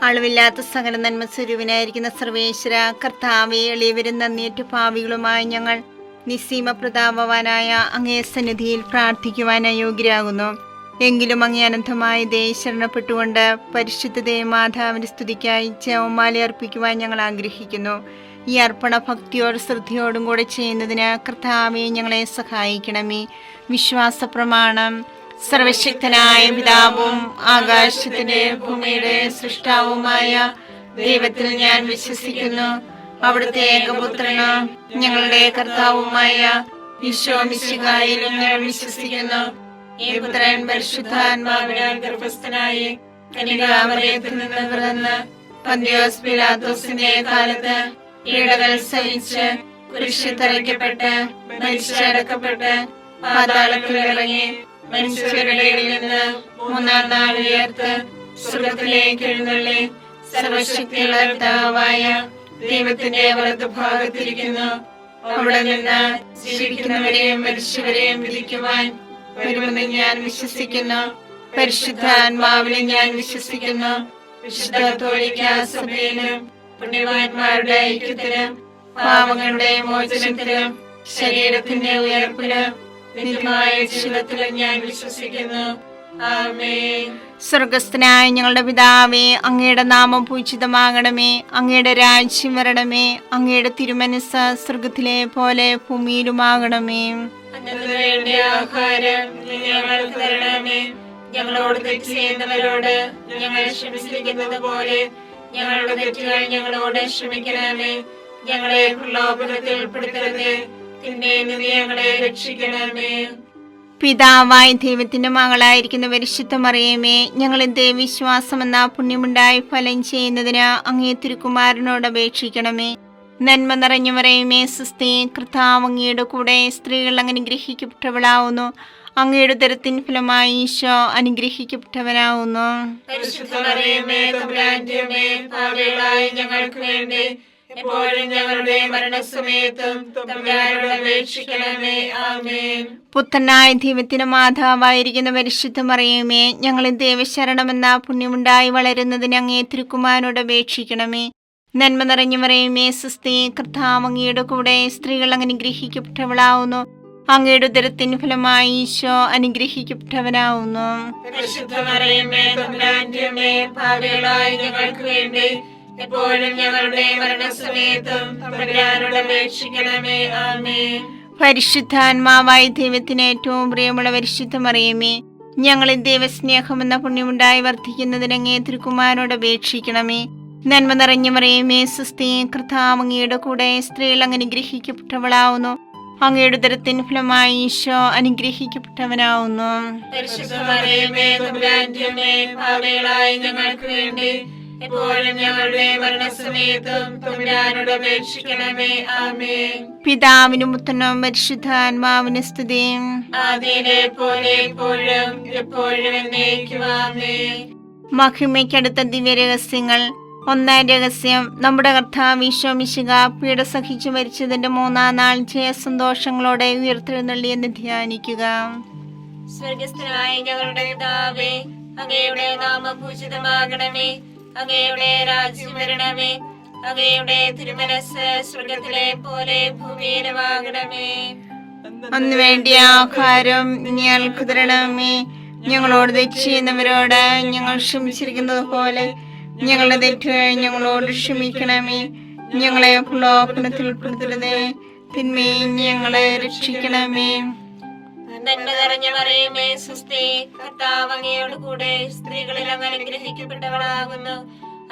അളവില്ലാത്ത സകല നന്മ സ്വരൂപനായിരിക്കുന്ന സർവേശ്വര കർത്താവെ, എളിയവരും നന്ദിയേറ്റ പാപികളുമായി ഞങ്ങൾ നിസ്സീമ പ്രതാപവാനായ അങ്ങേ സന്നിധിയിൽ പ്രാർത്ഥിക്കുവാൻ അയോഗ്യരാകുന്നു. എങ്കിലും അങ്ങേ അനന്തമായ ദയെ ശരണപ്പെട്ടുകൊണ്ട് പരിശുദ്ധതയെ മാതാവിന്റെ സ്തുതിക്കായി ജപമാല അർപ്പിക്കുവാൻ ഞങ്ങൾ ആഗ്രഹിക്കുന്നു. ഈ അർപ്പണ ഭക്തിയോടും ശ്രദ്ധയോടും കൂടെ ചെയ്യുന്നതിന് കർത്താവെ ഞങ്ങളെ സഹായിക്കണമേ. വിശ്വാസ പ്രമാണം. സർവശക്തനായ പിതാവും ആകാശത്തിന്റെ ഭൂമിയുടെ സൃഷ്ടാവുമായ ദൈവത്തിൽ ഞാൻ വിശ്വസിക്കുന്നു. അവിടുത്തെ ഏകപുത്രന് ഞങ്ങളുടെ കർത്താവുമായ ഈശോ മിശിഹായിലും ഞാൻ വിശ്വസിക്കുന്നു. ഈ പുത്രൻ പരിശുദ്ധാത്മാവിനാൽ ഗർഭസ്ഥനായി കന്യകാമറിയത്തിൽ നിന്ന് പിറന്ന് പന്തിയോസ് പിലാത്തോസിന്റെ കാലത്ത് പീഡകൾ സഹിച്ച് കുരിശിൽ തറയ്ക്കപ്പെട്ട് മരിച്ചടക്കപ്പെട്ട് പാതാളത്തിൽ ഇറങ്ങി മനുഷ്യരുടെ ഇടയിൽ നിന്ന് മൂന്നാം നാൾ ഉയർത്ത് സ്വർഗ്ഗത്തിലേക്ക് എഴുന്നള്ളി സർവശക്തിയുള്ള പിതാവായ ദൈവത്തിന്റെ വലതുഭാഗത്തിരിക്കുന്നു. അവിടെ നിന്ന് ജീവിക്കുന്നവരെയും മരിച്ചവരെയും വിധിക്കുവാൻ വരുമെന്ന് ഞാൻ വിശ്വസിക്കുന്നു. പരിശുദ്ധാത്മാവിനെ ഞാൻ വിശ്വസിക്കുന്നു. വിശുദ്ധ കത്തോലിക്ക സഭയിലും പുണ്യവാന്മാരുടെ ഐക്യത്തിലും പാപങ്ങളുടെ മോചനത്തിലും ശരീരത്തിന്റെ ഉയർപ്പിലും നിത്യമായ ജീവിതത്തിലും ഞാൻ വിശ്വസിക്കുന്നു. ആമേൻ. സ്വർഗസ്ഥനായ ഞങ്ങളുടെ പിതാവേ, അങ്ങയുടെ നാമം പൂജിതമാകണമേ. അങ്ങയുടെ രാജ്യം വരണമേ. അങ്ങയുടെ തിരുമനസ്സ് സ്വർഗത്തിലെ പോലെ ഭൂമിയിലുമാകണമേ. അന്നന്ന് വേണ്ട ആഹാരം ഞങ്ങൾക്ക് തരണമേ. ഞങ്ങളോട് തെറ്റ് ചെയ്യുന്നവരോട് ഞങ്ങൾ ക്ഷമിച്ചിരിക്കുന്നത് പോലെ ഞങ്ങളുടെ തെറ്റുകൾ ഞങ്ങളോട് ക്ഷമിക്കണമേ. ഞങ്ങളെ പ്രലോഭനത്തിൽ ഉൾപ്പെടുത്തരുതേ, തിന്മയിൽ നിന്ന് ഞങ്ങളെ രക്ഷിക്കണമേ. പിതാവായ ദൈവത്തിന്റെ മകളായിരിക്കുന്ന പരിശുദ്ധ മറിയമേ, ഞങ്ങൾ ദൈവവിശ്വാസം എന്ന പുണ്യമുണ്ടായി ഫലം ചെയ്യുന്നതിന് അങ്ങേ തിരുക്കുമാരനോട് അപേക്ഷിക്കണമേ. നന്മ നിറഞ്ഞു മറിയമേ, സ്വസ്തി, കർത്താവ് അങ്ങയുടെ കൂടെ സ്ത്രീകൾ അനുഗ്രഹിക്കപ്പെട്ടവളാവുന്നു. അങ്ങയുടെ ഉദരത്തിൻ ഫലമായി ഈശോ അനുഗ്രഹിക്കപ്പെട്ടവനാവുന്നു. പരിശുദ്ധ മറിയമേ, തമ്പുരാന്റെ അമ്മേ, പാപികളായ ഞങ്ങൾക്ക് വേണ്ടി എപ്പോഴും ഞങ്ങളുടെ മരണസമയത്തും തമ്പുരാനോട് അപേക്ഷിക്കണമേ. ആമേൻ. പുത്രനായ ദൈവത്തിന്റെ മാതാവായിരിക്കുന്ന പരിശുദ്ധ മറിയമേ, ഞങ്ങളിൽ ദൈവശരണമെന്ന പുണ്യമുണ്ടായി വളരുന്നതിന് അങ്ങേ തിരുക്കുമാരനോട് അപേക്ഷിക്കണമേ. നന്മ നിറഞ്ഞു മറിയമേ, സ്വസ്തി, കർത്താവ് അങ്ങയുടെ കൂടെ സ്ത്രീകൾ അനുഗ്രഹിക്കപ്പെട്ടവളാവുന്നു. അങ്ങയുടെ ഉദരത്തിൻ ഫലമായി ഈശോ അനുഗ്രഹിക്കപ്പെട്ടവനാവുന്നു. പരിശുദ്ധ മറിയമേ, തമ്പുരാന്റെ അമ്മേ, പാപികളായ ഞങ്ങൾക്ക് വേണ്ടി എപ്പോഴും ഞങ്ങളുടെ മരണസമയത്തും തമ്പുരാനോട് അപേക്ഷിക്കണമേ. ആമേൻ. പരിശുദ്ധാത്മാവായ ദൈവത്തിന് ഏറ്റവും പ്രിയമുള്ള പരിശുദ്ധ മറിയമേ, ഞങ്ങളിൽ ദൈവസ്നേഹമെന്ന പുണ്യമുണ്ടായി വർദ്ധിക്കുന്നതിന് അങ്ങേ തിരുക്കുമാരനോട് അപേക്ഷിക്കണമേ. നന്മ നിറഞ്ഞു മറിയമേ, സ്വസ്തി, കർത്താവ് അങ്ങയുടെ കൂടെ സ്ത്രീകൾ അനുഗ്രഹിക്കപ്പെട്ടവളാവുന്നു. അങ്ങയുടെ ഉദരത്തിൻ ഫലമായി ഈശോ അനുഗ്രഹിക്കപ്പെട്ടവനാവുന്നു. പരിശുദ്ധ മറിയമേ, തമ്പുരാന്റെ അമ്മേ, പാപികളായ ഞങ്ങൾക്ക് വേണ്ടി എപ്പോഴും ഞങ്ങളുടെ മരണസമയത്തും തമ്പുരാനോട് അപേക്ഷിക്കണമേ. ആമേൻ. പിതാവിനും പുത്രനും പരിശുദ്ധാത്മാവിനും സ്തുതി. ആദിയിലെ പോലെ എപ്പോഴും എപ്പോഴും എന്നേക്കും. ആമേൻ. മഹിമയ്ക്കടുത്ത ദിവ്യരഹസ്യങ്ങൾ. ഒന്നാം രഹസ്യം, നമ്മുടെ കർത്താവ് ഈശോ മിശിഹാ പീഡ സഹിച്ചു മരിച്ചതിന്റെ മൂന്നാം നാൾ ജയസന്തോഷങ്ങളോടെ ഉയർത്തെഴുന്നള്ളിയെന്ന് ധ്യാനിക്കുക. സ്വർഗസ്ഥനായ ഞങ്ങളുടെ പിതാവേ, അങ്ങയുടെ നാമം പൂജിതമാകണമേ. അങ്ങയുടെ രാജ്യം വരണമേ. അങ്ങയുടെ തിരുമനസ്സ് സ്വർഗത്തിലെ പോലെ ഭൂമിയിലുമാകണമേ. അന്ന് വേണ്ടിയ ആഹാരം ഞങ്ങൾക്ക് തരണമേ. ഞങ്ങളോട് തെറ്റ് ചെയ്യുന്നവരോട് ഞങ്ങൾ ക്ഷമിച്ചിരിക്കുന്നത് പോലെ ഞങ്ങളുടെ തെറ്റുകൾ ഞങ്ങളോട് ക്ഷമിക്കണമേ. ഞങ്ങളെ പ്രലോഭനത്തിൽ ഉൾപ്പെടുത്തരുതേ, തിന്മയിൽ ഞങ്ങളെ രക്ഷിക്കണമേ. നന്മ നിറഞ്ഞ മറിയമേ, സ്വസ്തി, കർത്താവ് അങ്ങയോട് കൂടെ സ്ത്രീകളിൽ അങ്ങ് അനുഗ്രഹിക്കപ്പെട്ടവളാകുന്നു.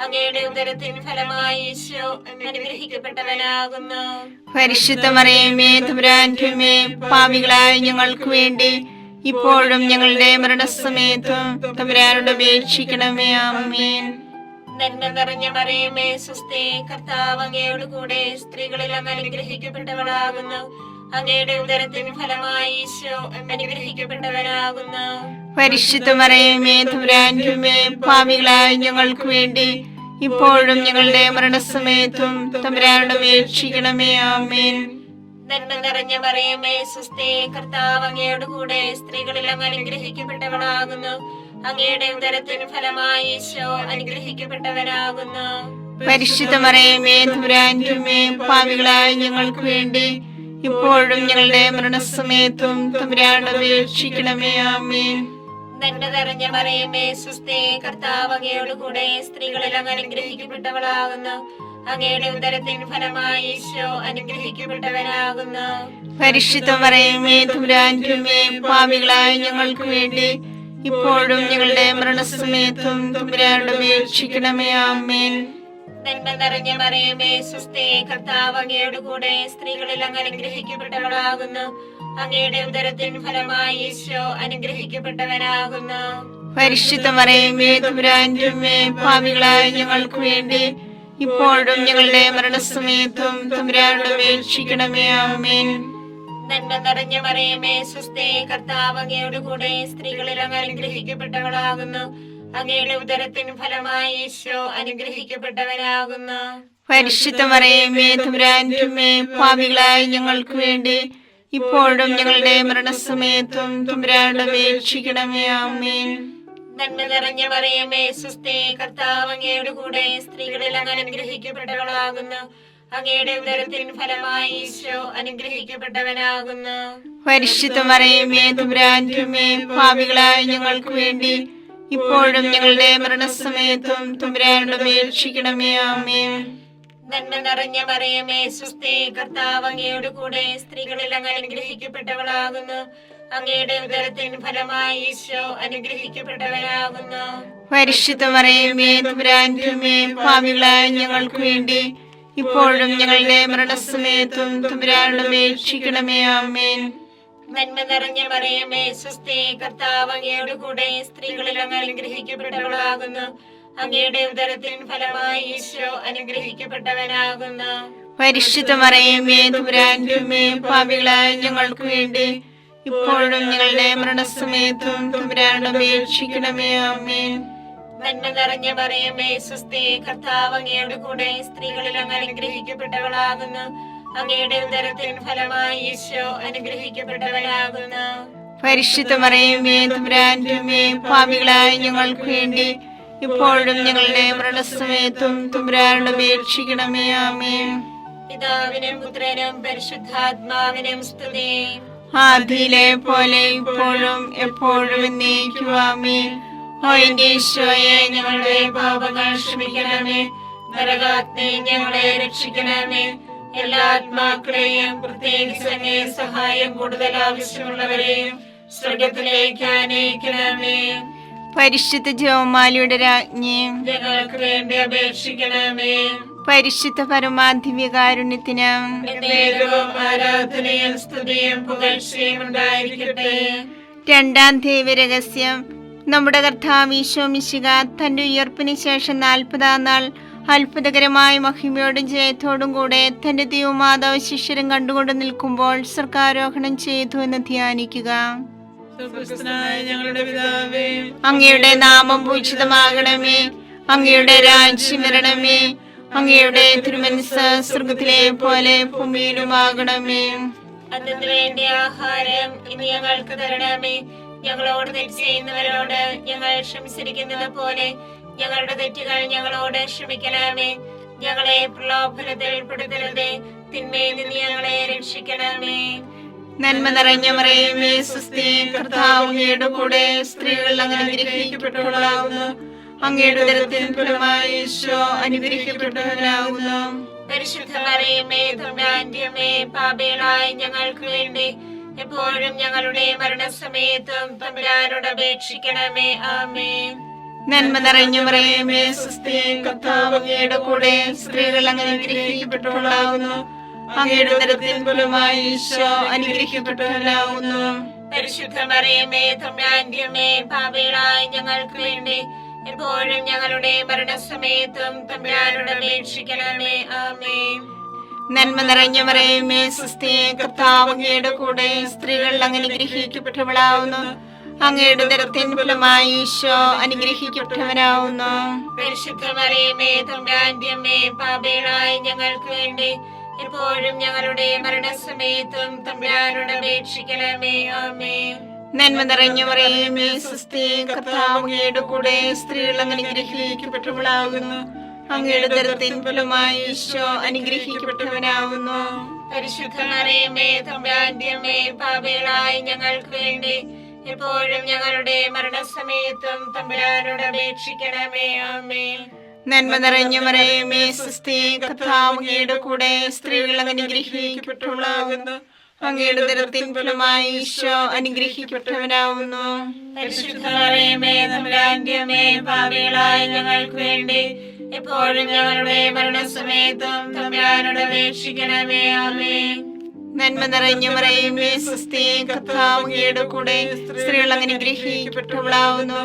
അങ്ങയുടെ ഉദരത്തിൻ ഫലമായി ഈശോ അനുഗ്രഹിക്കപ്പെട്ടവനാകുന്നു. പരിശുദ്ധ മറിയമേ, തമ്പുരാന്റെ അമ്മേ, പാപികളായ ഞങ്ങൾക്ക് വേണ്ടി ഇപ്പോഴും ഞങ്ങളുടെ മരണസമയത്തും തമ്പുരാനോട് അപേക്ഷിക്കണമേ. ആമേൻ. നന്മ നിറഞ്ഞ മറിയമേ, സ്വസ്തി, കർത്താവ് അങ്ങയോട് കൂടെ സ്ത്രീകളിൽ അങ്ങ് അനുഗ്രഹിക്കപ്പെട്ടവളാകുന്നു. അങ്ങയുടെ ഉദരത്തിൻ ഫലമായി ഈശോ അനുഗ്രഹിക്കപ്പെട്ടവനാകുന്നു. പരിശുദ്ധ മറിയമേ, തമ്പുരാന്റെ അമ്മേ, പാപികളായ ഞങ്ങൾക്ക് വേണ്ടി ഇപ്പോഴും ഞങ്ങളുടെ മരണസമയത്തും തമ്പുരാനോട് അപേക്ഷിക്കണമേ. ആമേൻ. നന്മ നിറഞ്ഞ മറിയമേ, സ്വസ്തി, കർത്താവ് അങ്ങയോട് കൂടെ സ്ത്രീകളിൽ അങ്ങ് അനുഗ്രഹിക്കപ്പെട്ടവളാകുന്നു. അങ്ങയുടെ ഉദരത്തിൻ ഫലമായി ഈശോ അനുഗ്രഹിക്കപ്പെട്ടവനാകുന്നു. പരിശുദ്ധ മറിയമേ തമ്പുരാന്റെ അമ്മേ, പാപികളായ ഞങ്ങൾക്ക് വേണ്ടി ഇപ്പോഴും ഞങ്ങളുടെ മരണസമയത്തും തമ്പുരാനോട് അപേക്ഷിക്കണമേ. ആമേൻ. നന്മ നിറഞ്ഞ മറിയമേ സുസ്ഥി, കർത്താവ് അങ്ങയോട് കൂടെ സ്ത്രീകളിൽ അങ്ങ് അനുഗ്രഹിക്കപ്പെട്ടവളാകുന്നു. അങ്ങയുടെ ഉദരത്തിൻ ഫലമായി ഈശോ അനുഗ്രഹിക്കപ്പെട്ടവനാകുന്നു. പരിശുദ്ധ മറിയമേ തമ്പുരാന്റെ അമ്മേ, പാപികളായ ഞങ്ങൾക്ക് വേണ്ടി ഇപ്പോഴും ഞങ്ങളുടെ മരണസമയത്തും തമ്പുരാനോട് അപേക്ഷിക്കണമേ. ആമേൻ. നന്മ നിറഞ്ഞ മറിയമേ സുസ്ഥി, കർത്താവ് അങ്ങയോട് കൂടെ സ്ത്രീകളിൽ അങ്ങ് അനുഗ്രഹിക്കപ്പെട്ടവളാകുന്നു. അങ്ങയുടെ ഉദരത്തിൻ ഫലമായി ഈശോ അനുഗ്രഹിക്കപ്പെട്ടവനാകുന്നു. പരിശുദ്ധ മറിയമേ തമ്പുരാന്റെ അമ്മേ, പാപികളായ ഞങ്ങൾക്ക് വേണ്ടി ഇപ്പോഴും ഞങ്ങളുടെ മരണസമയത്തും തമ്പുരാനോട് അപേക്ഷിക്കണമേ. ആമേൻ. നന്മ നിറഞ്ഞ മറിയമേ സുസ്ഥി, കർത്താവ് അങ്ങയോട് കൂടെ സ്ത്രീകളിൽ അങ്ങ് അനുഗ്രഹിക്കപ്പെട്ടവളാകുന്നു. അങ്ങയുടെ ഉദരത്തിൻ ഫലമായി ഈശോ അനുഗ്രഹിക്കപ്പെട്ടവനാകുന്നു. പരിശുദ്ധ മറിയമേ തമ്പുരാന്റെ അമ്മേ, പാപികളായ ഞങ്ങൾക്ക് വേണ്ടി ഇപ്പോഴും ഞങ്ങളുടെ മരണസമയത്തും തമ്പുരാനോട് അപേക്ഷിക്കണമേ. ആമേൻ. നന്മ നിറഞ്ഞ മറിയമേ സുസ്ഥി, കർത്താവ് അങ്ങയോട് കൂടെ സ്ത്രീകളിൽ അങ്ങ് അനുഗ്രഹിക്കപ്പെട്ടവളാകുന്നു. അങ്ങയുടെ ഉദരത്തിൻ ഫലമായി ഈശോ അനുഗ്രഹിക്കപ്പെട്ടവനാകുന്നു. പരിശുദ്ധ മറിയമേ തമ്പുരാന്റെ അമ്മേ, പാപികളായ ഞങ്ങൾക്ക് വേണ്ടി ഇപ്പോഴും ഞങ്ങളുടെ മരണസമയത്തും തമ്പുരാനോട് അപേക്ഷിക്കണമേ. ആമേൻ. നന്മ നിറഞ്ഞ മറിയമേ സുസ്ഥി, കർത്താവ് അങ്ങയോട് കൂടെ സ്ത്രീകളിൽ അങ്ങ് അനുഗ്രഹിക്കപ്പെട്ടവളാകുന്നു. അങ്ങയുടെ ഉദരത്തിൻ ഫലമായി ഈശോ അനുഗ്രഹിക്കപ്പെട്ടവനാകുന്നു. പരിശുദ്ധ മറിയമേ തമ്പുരാന്റെ അമ്മേ, പാപികളായ ഞങ്ങൾക്ക് വേണ്ടി ഇപ്പോഴും ഞങ്ങളുടെ മരണസമയത്തും തമ്പുരാനോട് അപേക്ഷിക്കണമേ. ആമേൻ. നന്മ നിറഞ്ഞ മറിയമേ സുസ്ഥി, കർത്താവ് അങ്ങയോട് കൂടെ സ്ത്രീകളിൽ അങ്ങ് അനുഗ്രഹിക്കപ്പെട്ടവളാകുന്നു. അങ്ങയുടെ ഉദരത്തിൻ ഫലമായി ഈശോ അനുഗ്രഹിക്കപ്പെട്ടവനാകുന്നു. പരിശുദ്ധ മറിയമേ തമ്പുരാന്റെ അമ്മേ, പാപികളായ ഞങ്ങൾക്ക് വേണ്ടി ഇപ്പോഴും ഞങ്ങളുടെ മരണസമയത്തും തമ്പുരാനോട് അപേക്ഷിക്കണമേ. ആമേൻ. നന്മ നിറഞ്ഞ മറിയമേ സുസ്ഥി, കർത്താവ് അങ്ങയോട് കൂടെ സ്ത്രീകളിൽ അങ്ങ് അനുഗ്രഹിക്കപ്പെട്ടവളാകുന്നു. അങ്ങയുടെ ഉദരത്തിൻ ഫലമായി ഈശോ അനുഗ്രഹിക്കപ്പെട്ടവനാകുന്നു. പരിശുദ്ധ മറിയമേ തമ്പുരാന്റെ അമ്മേ, പാപികളായ ഞങ്ങൾക്ക് വേണ്ടി ഇപ്പോഴും ഞങ്ങളുടെ മരണസമയത്തും തമ്പുരാനോട് അപേക്ഷിക്കണമേ. ആമേൻ. പിതാവിനും പുത്രനും പരിശുദ്ധാത്മാവിനും സ്തുതി. ആദിയിലെ പോലെ ഇപ്പോഴും എപ്പോഴും എന്നേക്കും. ആമേൻ. ഓ എന്റെ ഈശോയെ, ഞങ്ങളുടെ പാപങ്ങൾ ക്ഷമിക്കണമേ. നരകാഗ്നി ഞങ്ങളെ രക്ഷിക്കണമേ. എല്ലാ ആത്മാക്കളെയും പ്രത്യേകിച്ച് അങ്ങേ സഹായം കൂടുതൽ ആവശ്യമുള്ളവരെയും സ്വർഗത്തിലേക്ക് ആനയിക്കണമേ. പരിശുദ്ധ ജപമാലയുടെ രാജ്ഞി, ഞങ്ങൾക്ക് വേണ്ടി അപേക്ഷിക്കണമേ. പരിശുദ്ധ പരമാധിവ്യകാരുണ്യത്തിന് എന്നേരവും ആരാധനയും സ്തുതിയും പുകഴ്ചയും ഉണ്ടായിരിക്കട്ടെ. രണ്ടാം ദൈവരഹസ്യം. നമ്മുടെ കർത്താവ് ഈശോ മിശിഹ തന്റെ ഉയർപ്പിന് ശേഷം 40-ാം നാൾ അത്ഭുതകരമായ മഹിമയോടും ജയത്തോടും കൂടെ തന്റെ ദൈവമാതാവ് ശിഷ്യരും കണ്ടുകൊണ്ട് നിൽക്കുമ്പോൾ സ്വർഗ്ഗാരോഹണം ചെയ്തു എന്ന് ധ്യാനിക്കുക. ഞങ്ങളുടെ പിതാവേ, അങ്ങയുടെ നാമം പൂജിതമാകണമേ. അങ്ങയുടെ രാജ്യം വരണമേ. അങ്ങയുടെ തിരുമനസ്സ് സ്വർഗ്ഗത്തിലെ പോലെ ഭൂമിയിലുമാകണമേ. അതിനു വേണ്ടി ആഹാരം ഇനി ഞങ്ങൾക്ക് തരണമേ. ഞങ്ങളോട് തെറ്റ് ചെയ്യുന്നവരോട് ഞങ്ങൾ ക്ഷമിച്ചിരിക്കുന്നത് പോലെ ഞങ്ങളുടെ തെറ്റുകൾ ഞങ്ങളോട് ക്ഷമിക്കണമേ. ഞങ്ങളെ പ്രലോഭനത്തിൽ ഉൾപ്പെടുത്തരുതേ, തിന്മയിൽ നിന്ന് ഞങ്ങളെ രക്ഷിക്കണമേ. നന്മ നിറഞ്ഞ മറിയമേ സുസ്ഥി, കർത്താവ് അങ്ങയുടെ കൂടെ സ്ത്രീകൾ അങ്ങ് അനുഗ്രഹിക്കപ്പെട്ടവളാകുന്നു. അങ്ങയുടെ ഉദരത്തിൻ ഫലമായി ഈശോ അനുഗ്രഹിക്കപ്പെട്ടവനാകുന്നു. പരിശുദ്ധ മറിയമേ തമ്പുരാന്റെ അമ്മേ, പാപികളായ ഞങ്ങൾക്ക് വേണ്ടി എപ്പോഴും ഞങ്ങളുടെ മരണസമയത്തും തമ്പുരാനോട് അപേക്ഷിക്കണമേ. ആമേൻ. നന്മ നിറഞ്ഞ മറിയമേ സുസ്ഥി, കർത്താവ് അങ്ങയുടെ കൂടെ സ്ത്രീകൾ അങ്ങ് അനുഗ്രഹിക്കപ്പെട്ടവളാകുന്നു. അങ്ങയുടെ ഉദരത്തിൻ ഫലമായി ഈശോ അനുഗ്രഹിക്കപ്പെട്ടവനാകുന്നു. പരിശുദ്ധ മറിയമേ തമ്പുരാന്റെ അമ്മേ, പാപികളായ ഞങ്ങൾക്ക് വേണ്ടി എപ്പോഴും ഞങ്ങളുടെ മരണസമയത്തും തമ്പുരാനോട് അപേക്ഷിക്കണമേ. ആമേൻ. നന്മ നിറഞ്ഞ മറിയമേ സുസ്ഥി, കർത്താവ് അങ്ങയുടെ കൂടെ സ്ത്രീകൾ അങ്ങ് അനുഗ്രഹിക്കപ്പെട്ടവളാകുന്നു. അങ്ങയുടെ ഉദരത്തിൻ ഫലമായി ഈശോ അനുഗ്രഹിക്കപ്പെട്ടവനാകുന്നു. പരിശുദ്ധ മറിയമേ തമ്പുരാന്റെ അമ്മേ, പാപികളായ ഞങ്ങൾക്ക് വേണ്ടി എപ്പോഴും ഞങ്ങളുടെ മരണസമയത്തും തമ്പുരാനോട് അപേക്ഷിക്കണമേ. ആമേൻ. നന്മ നിറഞ്ഞ മറിയമേ സ്വസ്തി, കർത്താവ് അങ്ങയുടെ കൂടെ, സ്ത്രീകൾ അങ്ങ് അനുഗ്രഹിക്കപ്പെട്ടവളാകുന്നു. അങ്ങയുടെ ഉദരത്തിൻ ഫലമായി ഈശോ അനുഗ്രഹിക്കപ്പെട്ടവനാകുന്നു. പരിശുദ്ധ മറിയമേ തമ്പുരാന്റെ അമ്മേ, പാപികളായ ഞങ്ങൾക്ക് വേണ്ടി എപ്പോഴും ഞങ്ങളുടെ മരണസമയത്തും തമ്പുരാനോട് അപേക്ഷിക്കണമേ. ആമേൻ. നന്മ നിറഞ്ഞ മറിയമേ സ്വസ്തി, കർത്താവ് അങ്ങയുടെ കൂടെ, സ്ത്രീകൾ അങ്ങ് അനുഗ്രഹിക്കപ്പെട്ടവളാകുന്നു. അങ്ങയുടെ ഉദരത്തിൻ ഫലമായി ഈശോ അനുഗ്രഹിക്കപ്പെട്ടവനാകുന്നു. പരിശുദ്ധ മറിയമേ തമ്പുരാന്റെ അമ്മേ, പാപികളായ ഞങ്ങൾക്ക് വേണ്ടി എപ്പോഴും ഞങ്ങളുടെ മരണസമയത്തും തമ്പുരാനോട് അപേക്ഷിക്കണമേ. ആമേൻ. നന്മ നിറഞ്ഞ മറിയമേ സ്വസ്തി, കർത്താവ് അങ്ങയുടെ കൂടെ, സ്ത്രീകൾ അങ്ങ് അനുഗ്രഹിക്കപ്പെട്ടവളാകുന്നു.